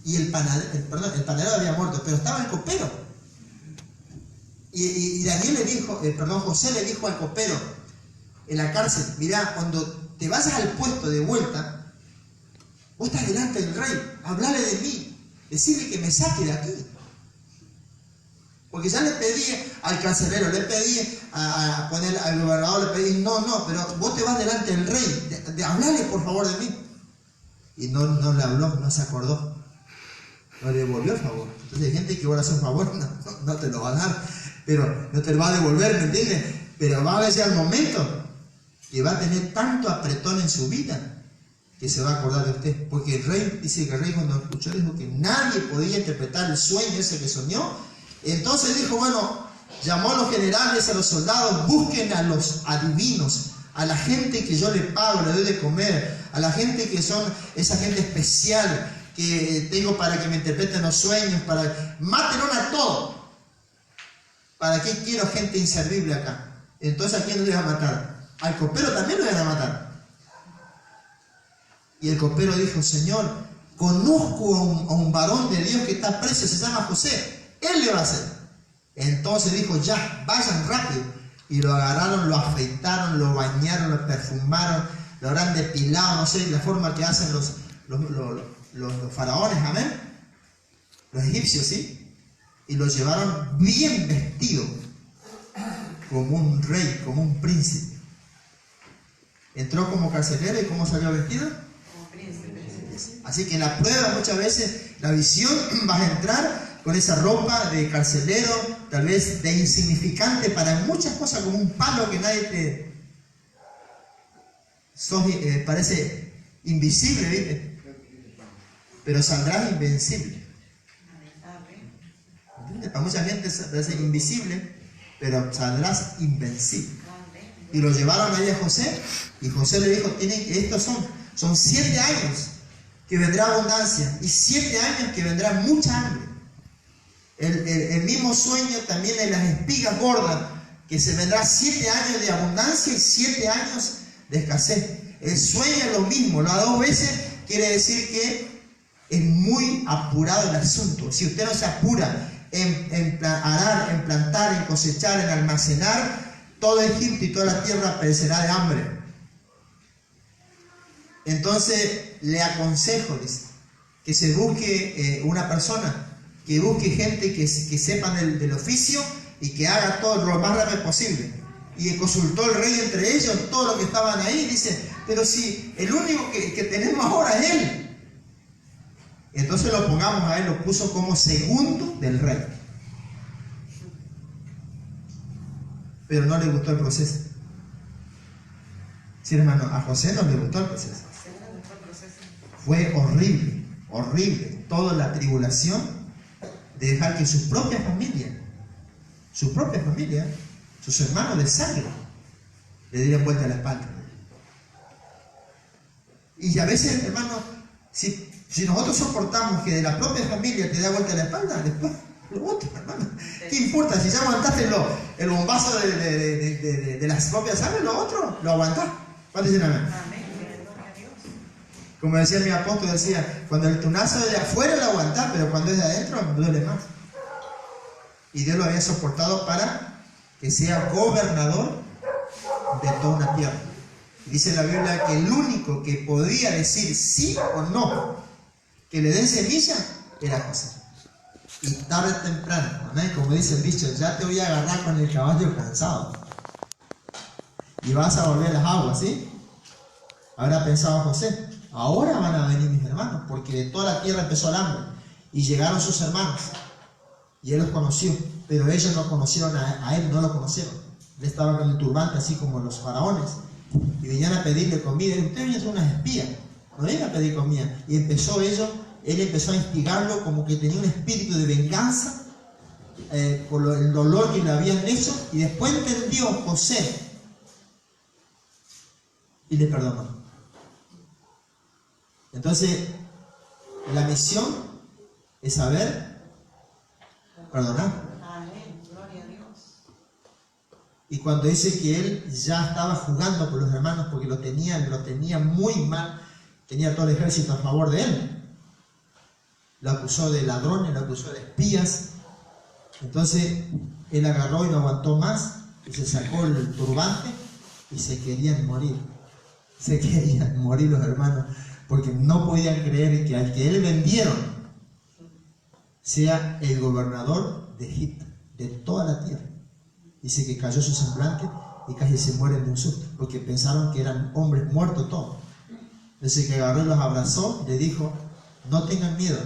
y el panadero. El panadero había muerto, pero estaba el copero. Y Daniel le dijo, José le dijo al copero en la cárcel: mirá, cuando te vayas al puesto de vuelta, vos estás delante del rey, hablale de mí, decirle que me saque de aquí. Porque ya le pedí al carcelero, le pedí a poner al gobernador, le pedí, no, pero vos te vas delante del rey, hablale por favor de mí. Y no le habló, no se acordó, no le devolvió el favor. Entonces hay gente que ahora hace un favor, no te lo va a dar, pero no te lo va a devolver, ¿me entiendes? Pero va a llegar el momento que va a tener tanto apretón en su vida que se va a acordar de usted. Porque el rey, dice que el rey cuando escuchó dijo que nadie podía interpretar el sueño ese que soñó. Entonces dijo, bueno, llamó a los generales, a los soldados, busquen a los adivinos, a la gente que yo le pago, le doy de comer, a la gente que son esa gente especial que tengo para que me interpreten los sueños, mátenlo a todos. ¿Para qué quiero gente inservible acá? Entonces, ¿a quién le iban a matar? Al copero también lo iban a matar. Y el copero dijo, Señor, conozco a un varón de Dios que está preso, se llama José. Él le va a hacer. Entonces dijo, ya, vayan rápido. Y lo agarraron, lo afeitaron, lo bañaron, lo perfumaron, lo habrán depilado, no sé, la forma que hacen los faraones, amén. Los egipcios, ¿sí? Y lo llevaron bien vestido, como un rey, como un príncipe. Entró como carcelero y ¿cómo salió vestido? Como príncipe. Así que en la prueba muchas veces, la visión vas a entrar con esa ropa de carcelero, tal vez de insignificante para muchas cosas, como un palo que nadie te... parece invisible, ¿viste? Pero saldrás invencible. ¿Entiendes? Para mucha gente parece invisible, pero saldrás invencible. Y lo llevaron ahí a José, y José le dijo, estos son 7 años que vendrá abundancia, y 7 años que vendrá mucha hambre. El mismo sueño también de las espigas gordas, que se vendrá 7 años de abundancia y 7 años de escasez. El sueño es lo mismo, lo da 2 veces, quiere decir que es muy apurado el asunto. Si usted no se apura en arar, en plantar, en cosechar, en almacenar, todo Egipto y toda la tierra perecerá de hambre. Entonces le aconsejo, dice, que se busque una persona, que busque gente que sepan del oficio y que haga todo lo más rápido posible. Y consultó el rey entre ellos, todos los que estaban ahí, dice, pero si el único que tenemos ahora es él. Entonces lo pongamos a él, lo puso como segundo del rey. Pero no le gustó el proceso. Sí, hermano, a José no le gustó el proceso. Fue horrible, horrible, toda la tribulación de dejar que su propia familia, sus hermanos de sangre, le dieran vuelta a la espalda. Y a veces, hermano, si nosotros soportamos que de la propia familia te da vuelta a la espalda, después lo otro, hermano, ¿qué importa? Si ya aguantaste el bombazo de las propias sangre, lo otro lo aguantás. ¿Cuántos dicen amén? Como decía mi apóstol, decía, cuando el tunazo de afuera lo aguantás, pero cuando es de adentro duele más. Y Dios lo había soportado para que sea gobernador de toda una tierra. Dice la Biblia que el único que podía decir sí o no que le den semilla era José. Y tarde o temprano, ¿amén? Como dice el dicho, ya te voy a agarrar con el caballo cansado y vas a volver a las aguas, ¿sí? Habrá pensado José, ahora van a venir mis hermanos, porque de toda la tierra empezó el hambre y llegaron sus hermanos y él los conoció, pero ellos no conocieron a él, no lo conocieron. Él estaba con el turbante así como los faraones y venían a pedirle comida. Ustedes vienen a ser unas espías, no vienen a pedir comida. Y él empezó a instigarlo como que tenía un espíritu de venganza por el dolor que le habían hecho, y después entendió José y le perdonó. Entonces la misión es saber perdonar. Y cuando dice que él ya estaba jugando por los hermanos porque lo tenía muy mal, tenía todo el ejército a favor de él, lo acusó de ladrones, lo acusó de espías. Entonces él agarró y no aguantó más y se sacó el turbante y se querían morir los hermanos, porque no podían creer que al que él vendieron sea el gobernador de Egipto. de toda la tierra. Dice que cayó su semblante y casi se mueren de un susto, porque pensaron que eran hombres muertos todos. Dice que agarró y los abrazó y le dijo: no tengan miedo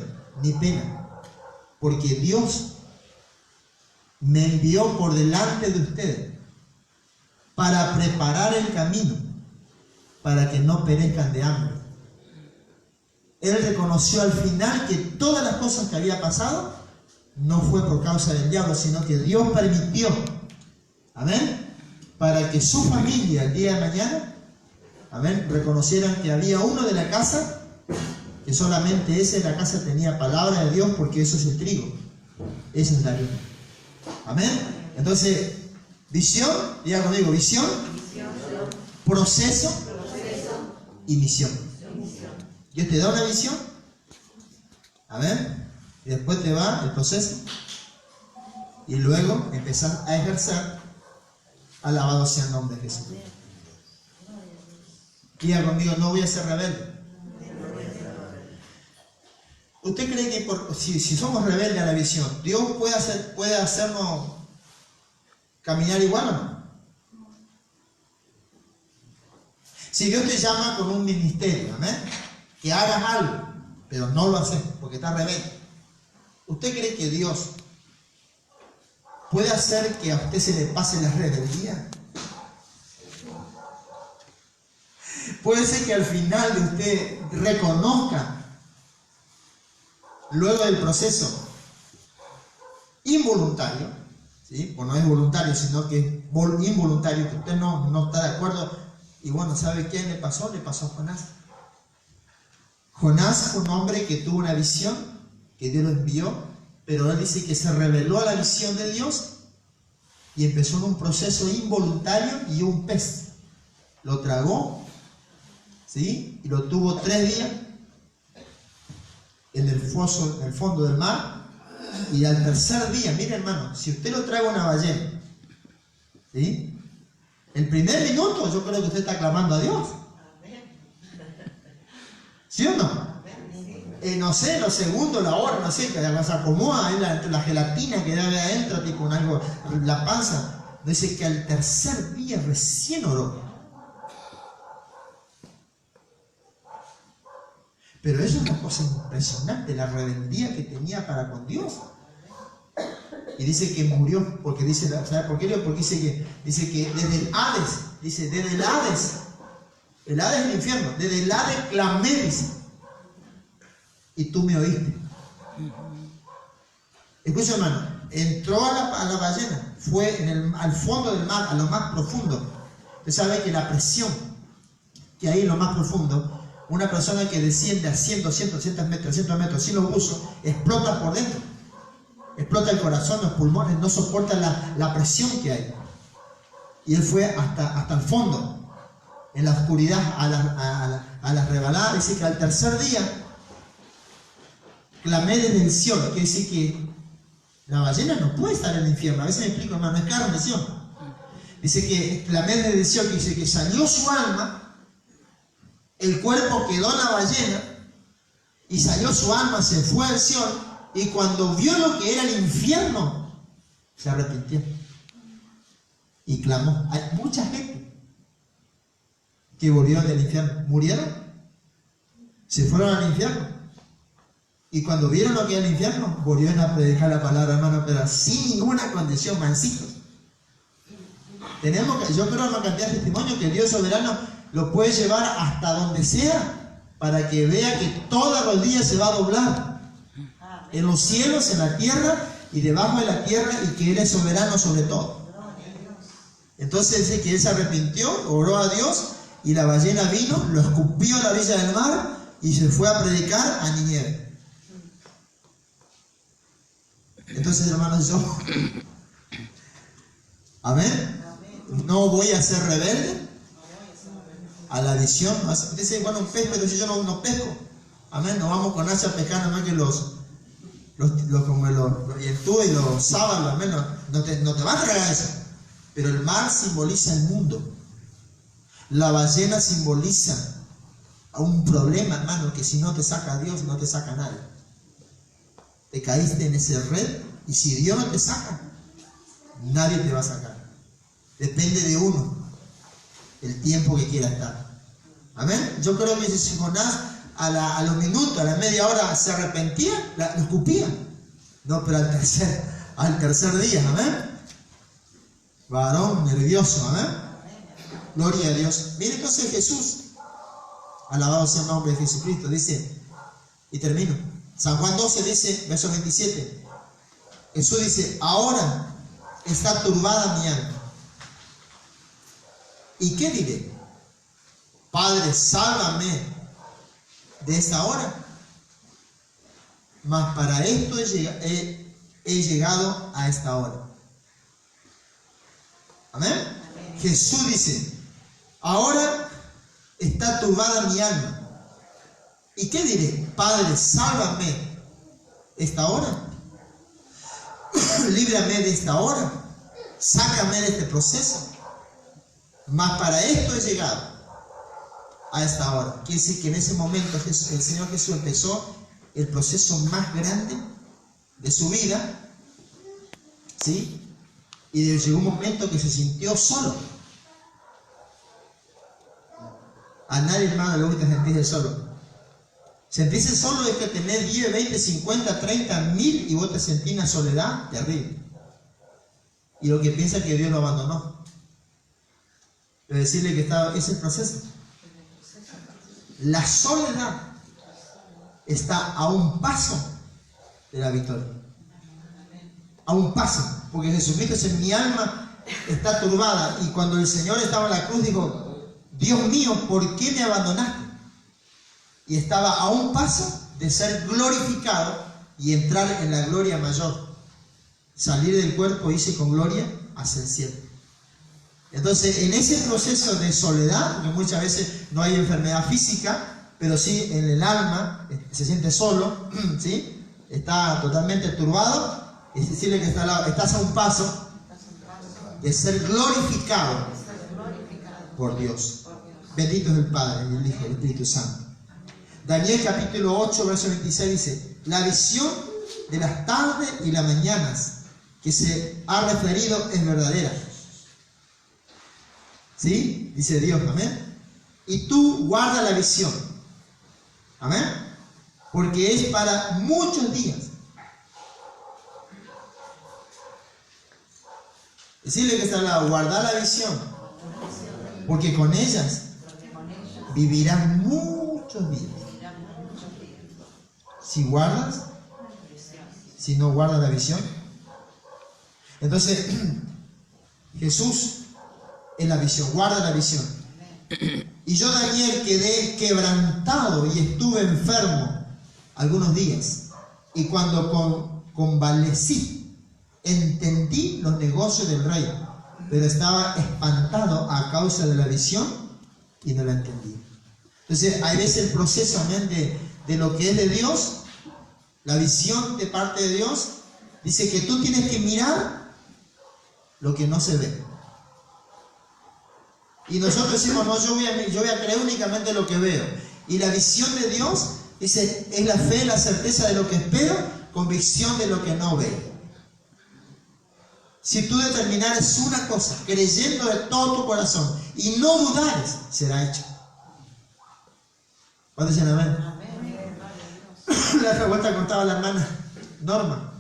ni pena, porque Dios me envió por delante de ustedes para preparar el camino para que no perezcan de hambre. Él reconoció al final que todas las cosas que había pasado no fue por causa del diablo, sino que Dios permitió, amén, para que su familia el día de mañana, amén, reconocieran que había uno de la casa, que solamente ese de la casa tenía palabra de Dios, porque eso es el trigo, esa es la harina. Amén. Entonces, visión, diga conmigo, visión, proceso y misión. Dios te da una visión, amén, y después te va el proceso, y luego empezás a ejercer. Alabado sea el nombre de Jesús. Diga conmigo, no voy a ser rebelde. ¿Usted cree que si somos rebeldes a la visión, Dios puede hacernos caminar igual o no? Si Dios te llama con un ministerio, amén, que hagas algo, pero no lo haces porque estás rebelde, ¿usted cree que Dios puede hacer que a usted se le pase la rebeldía? Puede ser que al final de usted reconozca, luego del proceso involuntario, ¿sí? O no es voluntario, sino que es involuntario, que usted no está de acuerdo. Y bueno, ¿sabe qué le pasó? Le pasó a Jonás. Jonás fue un hombre que tuvo una visión, que Dios lo envió, pero él dice que se rebeló a la visión de Dios y empezó en un proceso involuntario, y un pez lo tragó, ¿sí? Y lo tuvo 3 días en el fondo del mar, y al tercer día, mire hermano, si usted lo traga una ballena, ¿sí? El primer minuto yo creo que usted está clamando a Dios, ¿sí o no? No sé, los segundos, la hora, no sé, que se acomoda la gelatina que da de adentro, tipo un algo, la panza. Dice que al tercer día recién oró. Pero eso es una cosa impresionante, la rebeldía que tenía para con Dios. Y dice que murió, porque dice, ¿sabe por qué? Porque dice que desde el Hades, desde el Hades es el infierno, desde el Hades clamé, dice, y tú me oíste. Escucha hermano, entró a la ballena, fue al fondo del mar, a lo más profundo. Usted sabe que la presión que hay en lo más profundo, una persona que desciende a 100, 200, 300 metros, 300 metros sin los buzos, explota por dentro. Explota el corazón, los pulmones, no soporta la presión que hay. Y él fue hasta el fondo, en la oscuridad, a la rebalada. Dice que al tercer día clamé desde el cielo. Quiere decir que la ballena no puede estar en el infierno. A veces me explico, hermano, es carne, visión. Dice que clamé desde el cielo, que dice que salió su alma, el cuerpo quedó en la ballena, y salió su alma, se fue al cielo. Y cuando vio lo que era el infierno, se arrepintió y clamó. Hay mucha gente que volvieron del infierno, murieron, se fueron al infierno, y cuando vieron lo que era el infierno, volvieron a predicar la palabra, hermano, pero sin ninguna condición, mansitos. Yo creo una cantidad de testimonios que Dios soberano lo puede llevar hasta donde sea, para que vea que toda rodilla se va a doblar, en los cielos, en la tierra y debajo de la tierra, y que Él es soberano sobre todo. Entonces dice que Él se arrepintió, oró a Dios, y la ballena vino, lo escupió a la orilla del mar y se fue a predicar a Nínive. Entonces, hermanos, yo, amén, no voy a ser rebelde a la visión. Dice, bueno, un pez, pero si yo no pesco, amén, no vamos con hacha a pescar, nada más que los yentúes y los sábados, amén, no te va a tragar eso. Pero el mar simboliza el mundo, la ballena simboliza a un problema, hermano, que si no te saca a Dios, no te saca a nadie. Te caíste en ese red, y si Dios no te saca, Nadie te va a sacar. Depende de uno, el tiempo que quiera estar. Amén. Yo creo que si Jonás a los minutos, a la media hora se arrepentía, lo escupía. No, pero al tercer día, amén. Varón nervioso, amén. Gloria a Dios. Mire entonces Jesús, alabado sea el nombre de Jesucristo, dice, y termino. San Juan 12 dice, verso 27. Jesús dice, ahora está turbada mi alma. ¿Y qué diré? Padre, sálvame de esta hora. Mas para esto he llegado a esta hora. Amén. Amén. Jesús dice, ahora está turbada mi alma. ¿Y qué diré? Padre, sálvame esta hora. Líbrame de esta hora. Sácame de este proceso. Mas para esto he llegado a esta hora. Quiere decir que en ese momento el Señor Jesús empezó el proceso más grande de su vida, ¿sí? Y llegó un momento que se sintió solo. A nadie, hermano, le gusta sentirse solo. Sentirse solo es que tener 10, 20, 50, 30, 1000 y vos te sentís una soledad terrible. Y lo que piensa es que Dios lo abandonó. Pero decirle que es el proceso. La soledad está a un paso de la victoria. A un paso. Porque Jesucristo dice, mi alma está turbada. Y cuando el Señor estaba en la cruz dijo, Dios mío, ¿por qué me abandonaste? Y estaba a un paso de ser glorificado y entrar en la gloria mayor. Salir del cuerpo, irse con gloria hacia el cielo. Entonces, en ese proceso de soledad, porque muchas veces no hay enfermedad física, pero sí en el alma, se siente solo, ¿sí? Está totalmente turbado, es decirle que estás a un paso de ser glorificado por Dios. Bendito es el Padre, y el Hijo, y el Espíritu Santo. Daniel capítulo 8, verso 26 dice, la visión de las tardes y las mañanas que se ha referido es verdadera. ¿Sí? Dice Dios, amén. Y tú guarda la visión, amén, porque es para muchos días. Decirle que está al lado, guardar la visión, porque con ellas vivirán muchos días. Si guardas, si no guardas la visión. Entonces, Jesús es la visión, guarda la visión. Y yo, Daniel, quedé quebrantado y estuve enfermo algunos días. Y cuando convalecí, entendí los negocios del rey, pero estaba espantado a causa de la visión y no la entendí. Entonces, hay veces el proceso, amén, de lo que es de Dios, la visión de parte de Dios, dice que tú tienes que mirar lo que no se ve. Y nosotros decimos, no, yo voy a creer únicamente lo que veo. Y la visión de Dios, dice, es la fe, la certeza de lo que espero, convicción de lo que no veo. Si tú determinares una cosa, creyendo de todo tu corazón, y no dudares, será hecho. ¿Cuántos dicen amén? La otra vuelta contaba la hermana Norma,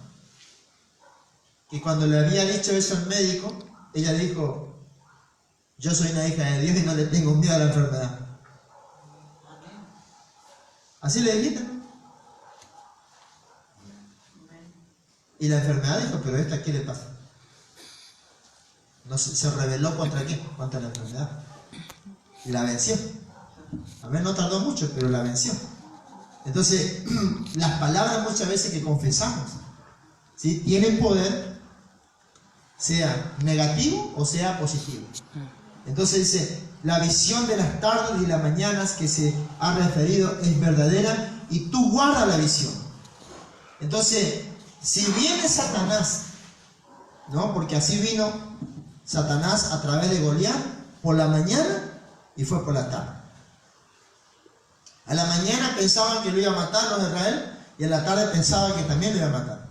que cuando le había dicho eso al médico, ella dijo, yo soy una hija de Dios y no le tengo miedo a la enfermedad. Así le dijiste, ¿no? Y la enfermedad dijo, pero esta, ¿qué le pasa? No, se rebeló contra qué? Contra la enfermedad. Y la venció. A ver, no tardó mucho, pero la venció. Entonces, las palabras muchas veces que confesamos, ¿sí?, tienen poder, sea negativo o sea positivo. Entonces dice, la visión de las tardes y las mañanas que se ha referido es verdadera y tú guarda la visión. Entonces, si viene Satanás, ¿no? Porque así vino Satanás a través de Goliat por la mañana y fue por la tarde. A la mañana pensaban que lo iba a matar los de Israel y a la tarde pensaban que también lo iba a matar.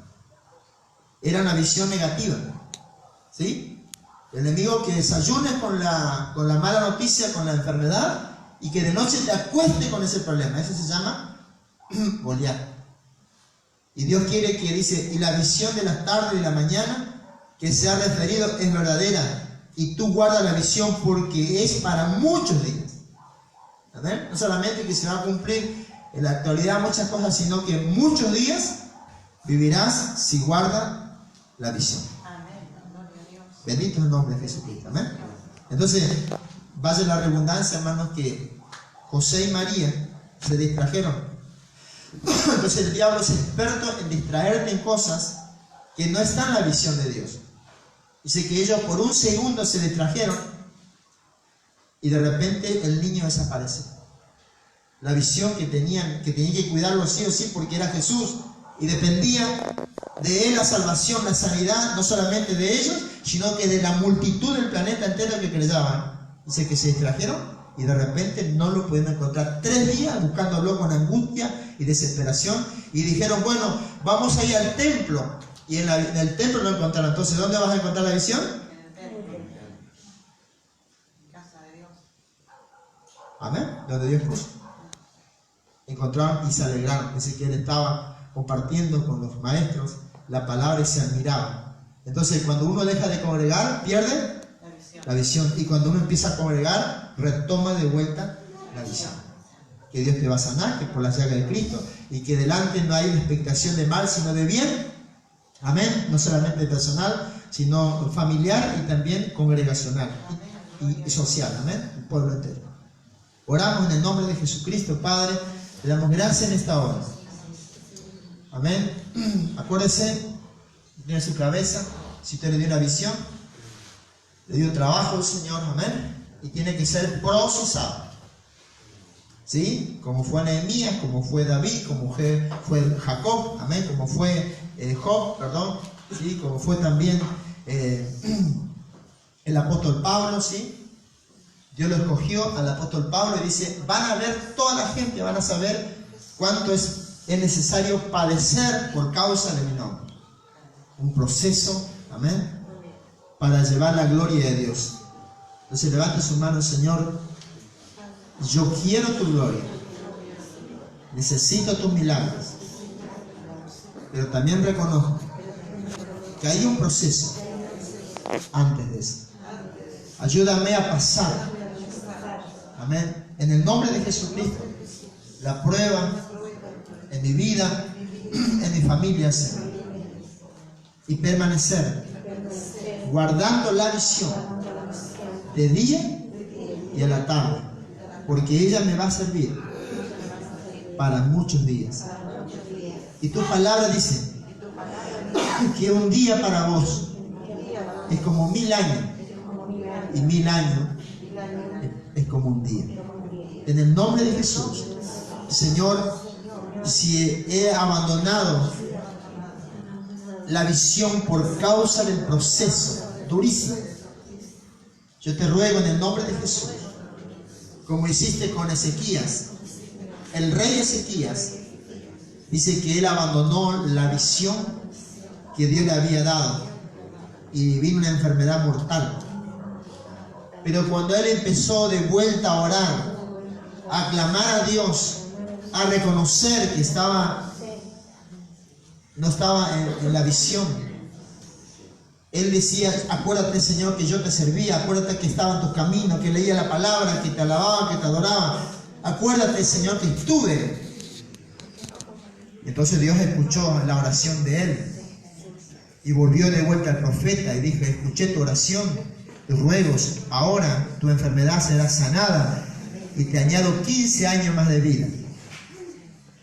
Era una visión negativa, ¿Sí? El enemigo que desayune con la mala noticia, con la enfermedad, y que de noche te acueste con ese problema. Eso se llama Goliat. Y Dios quiere que dice, y la visión de las tardes y de la mañana que se ha referido es verdadera, y tú guarda la visión porque es para muchos días. ¿Amén? No solamente que se va a cumplir en la actualidad muchas cosas, sino que muchos días vivirás si guarda la visión. Bendito es el nombre de Jesucristo. Amén. Entonces, vaya la redundancia, hermanos, que José y María se distrajeron. Entonces el diablo es experto en distraerte en cosas que no están en la visión de Dios. Dice que ellos por un segundo se distrajeron y de repente el niño desaparece. La visión que tenían que cuidarlo sí o sí porque era Jesús y dependía de él la salvación, la sanidad, no solamente de ellos, sino que de la multitud del planeta entero que creyeron. Dice que se distrajeron y de repente no lo pudieron encontrar. 3 días buscándolo con angustia y desesperación y dijeron, bueno, vamos a ir al templo. Y en el templo lo encontraron. Entonces, ¿dónde vas a encontrar la visión? En el templo. En casa de Dios. Amén. Donde Dios puso. Encontraron y se alegraron. Dice que él estaba compartiendo con los maestros la palabra y se admiraba. Entonces, cuando uno deja de congregar, pierde la visión. Y cuando uno empieza a congregar, retoma de vuelta la visión. Que Dios te va a sanar, que por la llaga de Cristo, y que delante no hay una expectación de mal, sino de bien. Amén. No solamente personal, sino familiar y también congregacional y social. Amén. El pueblo entero. Oramos en el nombre de Jesucristo, Padre. Le damos gracias en esta hora. Amén. Acuérdese, tiene su cabeza, si usted le dio una visión, le dio trabajo al Señor, amén. Y tiene que ser procesado. ¿Sí? Como fue Nehemías, como fue David, como fue Jacob, amén, como fue Job, perdón, ¿sí? Como fue también el apóstol Pablo, ¿sí? Dios lo escogió al apóstol Pablo y dice, van a ver toda la gente, van a saber cuánto es necesario padecer por causa de mi nombre. Un proceso, amén, para llevar la gloria de Dios. Entonces levante su mano, Señor. Yo quiero tu gloria, necesito tus milagros, pero también reconozco que hay un proceso antes de eso. Ayúdame a pasar, amén, en el nombre de Jesucristo, la prueba en mi vida, en mi familia, Señor, y permanecer guardando la visión de día y a la tarde, porque ella me va a servir para muchos días. Y tu palabra dice que un día para vos es como 1000 años y 1000 años es como un día. En el nombre de Jesús, Señor, si he abandonado la visión por causa del proceso durísimo, yo te ruego en el nombre de Jesús, como hiciste con Ezequías, el rey Ezequías, dice que él abandonó la visión que Dios le había dado y vino una enfermedad mortal. Pero cuando él empezó de vuelta a orar, a clamar a Dios, a reconocer que no estaba en la visión, él decía, acuérdate, Señor, que yo te servía, acuérdate que estaba en tus caminos, que leía la palabra, que te alababa, que te adoraba, acuérdate, Señor, que estuve. Entonces Dios escuchó la oración de él y volvió de vuelta al profeta y dijo, escuché tu oración, tus ruegos, ahora tu enfermedad será sanada y te añado 15 años más de vida.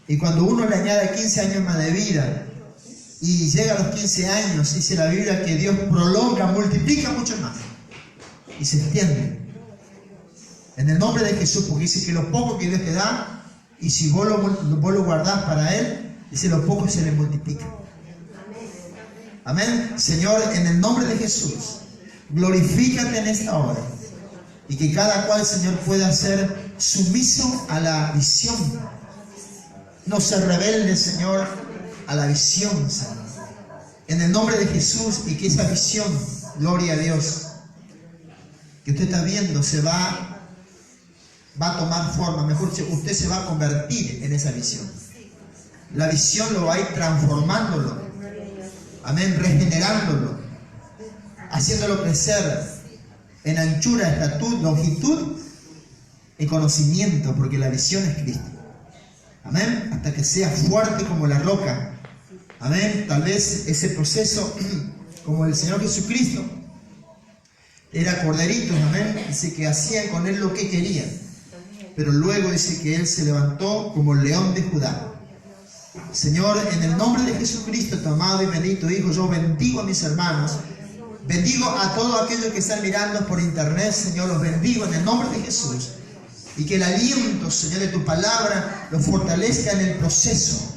Y cuando uno le añade 15 años más de vida y llega a los 15 años, dice la Biblia que Dios prolonga, multiplica mucho más y se extiende. En el nombre de Jesús, porque dice que lo poco que Dios te da, y si vos lo guardás para Él, dice lo poco se le multiplica. Amén. Señor, en el nombre de Jesús, glorifícate en esta hora y que cada cual, Señor, pueda ser sumiso a la visión. No se rebelde, Señor, a la visión, Señor. En el nombre de Jesús, y que esa visión gloria a Dios, que usted está viendo va a tomar forma, mejor dicho, usted se va a convertir en esa visión. La visión lo va a ir transformándolo, amén, regenerándolo, haciéndolo crecer en anchura, estatura, longitud y conocimiento, porque la visión es Cristo. Amén, hasta que sea fuerte como la roca. Amén, tal vez ese proceso, como el Señor Jesucristo, era corderito, amén, dice que hacían con él lo que querían, pero luego dice que él se levantó como el león de Judá. Señor, en el nombre de Jesucristo, tu amado y bendito Hijo, yo bendigo a mis hermanos, bendigo a todos aquellos que están mirando por internet, Señor, los bendigo en el nombre de Jesús, y que el aliento, Señor, de tu palabra los fortalezca en el proceso,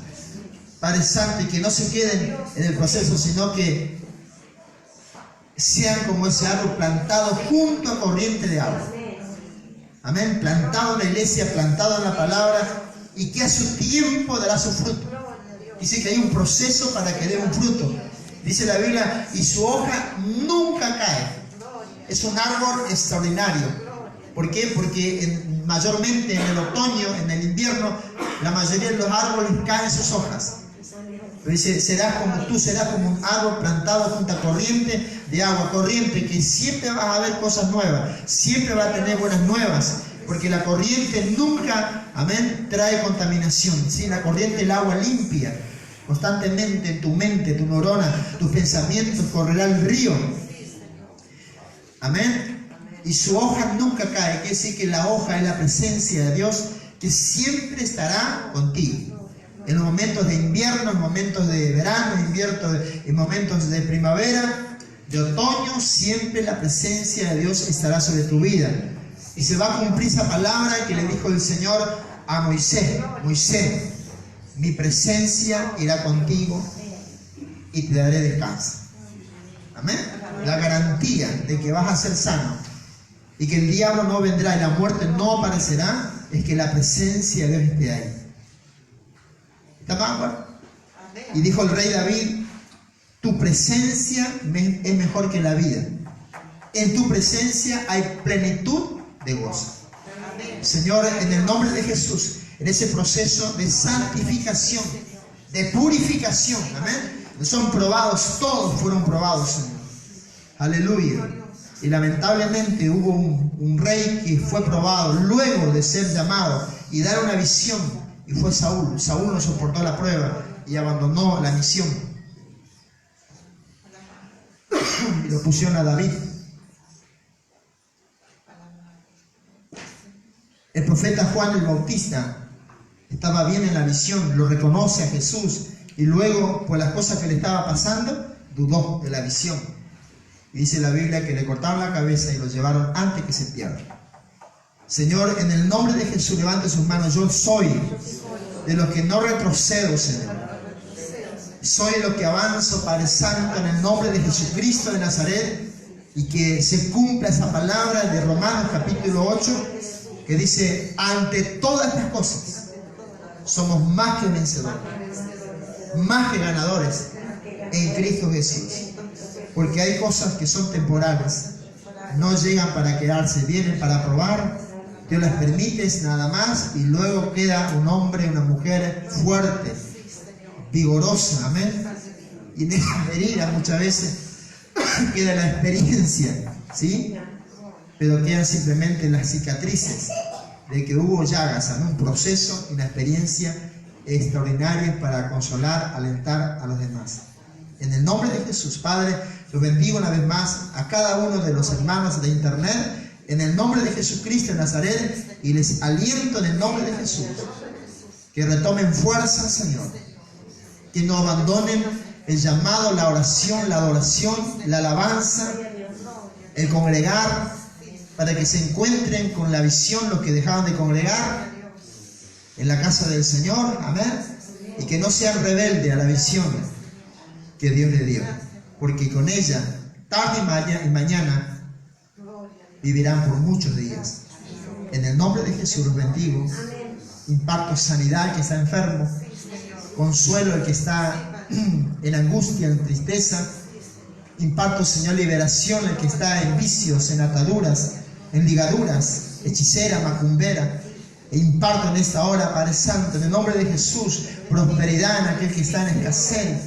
Padre Santo, y que no se queden en el proceso, sino que sean como ese árbol plantado junto a corriente de agua. Amén, plantado en la iglesia, plantado en la palabra, y que a su tiempo dará su fruto. Dice que hay un proceso para que dé un fruto. Dice la Biblia, y su hoja nunca cae. Es un árbol extraordinario. ¿Por qué? Porque mayormente en el otoño, en el invierno, la mayoría de los árboles caen sus hojas. Pero dice, serás como tú, serás como un árbol plantado junto a corriente de agua, corriente que siempre vas a ver cosas nuevas, siempre va a tener buenas nuevas, porque la corriente nunca, amén, trae contaminación, ¿sí? La corriente, el agua limpia, constantemente en tu mente, tu neurona, tus pensamientos, correrá el río, amén, y su hoja nunca cae, quiere decir que la hoja es la presencia de Dios que siempre estará contigo. En los momentos de invierno, en momentos de verano, en momentos de primavera, de otoño, siempre la presencia de Dios estará sobre tu vida. Y se va a cumplir esa palabra que le dijo el Señor a Moisés. Moisés, mi presencia irá contigo y te daré descanso. Amén. La garantía de que vas a ser sano y que el diablo no vendrá y la muerte no aparecerá es que la presencia de Dios esté ahí. Y dijo el rey David, tu presencia es mejor que la vida. En tu presencia hay plenitud de gozo. Señor, en el nombre de Jesús, en ese proceso de santificación, de purificación, amén, son probados, todos fueron probados, Señor. Aleluya. Y lamentablemente hubo un rey que fue probado luego de ser llamado y dar una visión. Y fue Saúl. Saúl no soportó la prueba y abandonó la misión. Y lo pusieron a David. El profeta Juan el Bautista estaba bien en la visión, lo reconoce a Jesús y luego, por las cosas que le estaba pasando, dudó de la visión. Y dice la Biblia que le cortaron la cabeza y lo llevaron antes que se pierda. Señor, en el nombre de Jesús, levante sus manos. Yo soy de los que no retrocedo, Señor. Soy de los que avanzo, Padre Santo, en el nombre de Jesucristo de Nazaret, y que se cumpla esa palabra de Romanos capítulo 8, que dice, ante todas estas cosas, somos más que vencedores, más que ganadores en Cristo Jesús. Porque hay cosas que son temporales, no llegan para quedarse, vienen para probar. Dios las permite nada más y luego queda un hombre, una mujer fuerte, vigorosa, amén. Y en esa herida muchas veces queda la experiencia, ¿sí? Pero quedan simplemente las cicatrices de que hubo llagas, amén, un proceso y una experiencia extraordinaria para consolar, alentar a los demás. En el nombre de Jesús, Padre, los bendigo una vez más a cada uno de los hermanos de internet, en el nombre de Jesucristo de Nazaret, y les aliento en el nombre de Jesús que retomen fuerza, Señor, que no abandonen el llamado, la oración, la adoración, la alabanza, el congregar, para que se encuentren con la visión los que dejaban de congregar en la casa del Señor, amén, y que no sean rebeldes a la visión que Dios le dio, porque con ella, tarde y mañana, vivirán por muchos días. En el nombre de Jesús los bendigo. Imparto sanidad al que está enfermo, consuelo al que está en angustia, en tristeza, Imparto, Señor, liberación al que está en vicios, en ataduras, en ligaduras, hechicera, macumbera. E imparto en esta hora, Padre Santo, en el nombre de Jesús, prosperidad en aquel que está en escasez,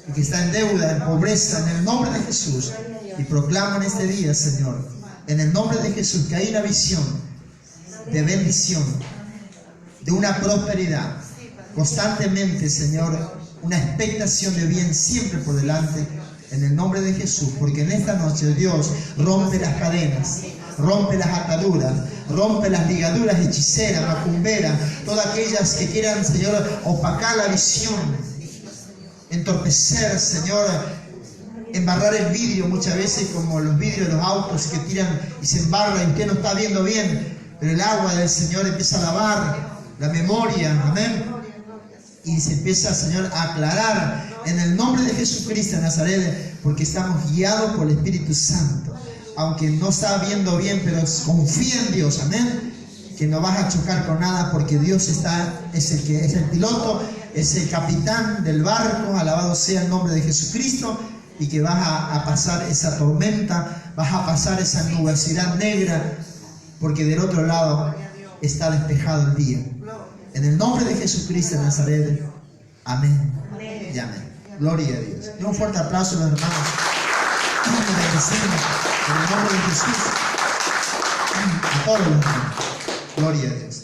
el que está en deuda, en pobreza, en el nombre de Jesús. Y proclamo en este día, Señor, en el nombre de Jesús, que hay una visión de bendición, de una prosperidad, constantemente, Señor, una expectación de bien siempre por delante, en el nombre de Jesús, porque en esta noche Dios rompe las cadenas, rompe las ataduras, rompe las ligaduras hechiceras, macumberas, todas aquellas que quieran, Señor, opacar la visión, entorpecer, Señor, embarrar el vidrio muchas veces, como los vidrios de los autos que tiran y se embarran y usted no está viendo bien, pero el agua del Señor empieza a lavar la memoria, amén, y se empieza, Señor, a aclarar en el nombre de Jesucristo de Nazaret, porque estamos guiados por el Espíritu Santo. Aunque no está viendo bien, pero confía en Dios, amén, que no vas a chocar con nada, porque Dios es el que es el piloto, es el capitán del barco, alabado sea el nombre de Jesucristo, y que vas a pasar esa tormenta, vas a pasar esa nubosidad negra, porque del otro lado está despejado el día. En el nombre de Jesucristo de Nazaret, amén y amén. Gloria a Dios. Y un fuerte aplauso a los hermanos. Bendecimos en el nombre de Jesús a todos los hermanos. Gloria a Dios.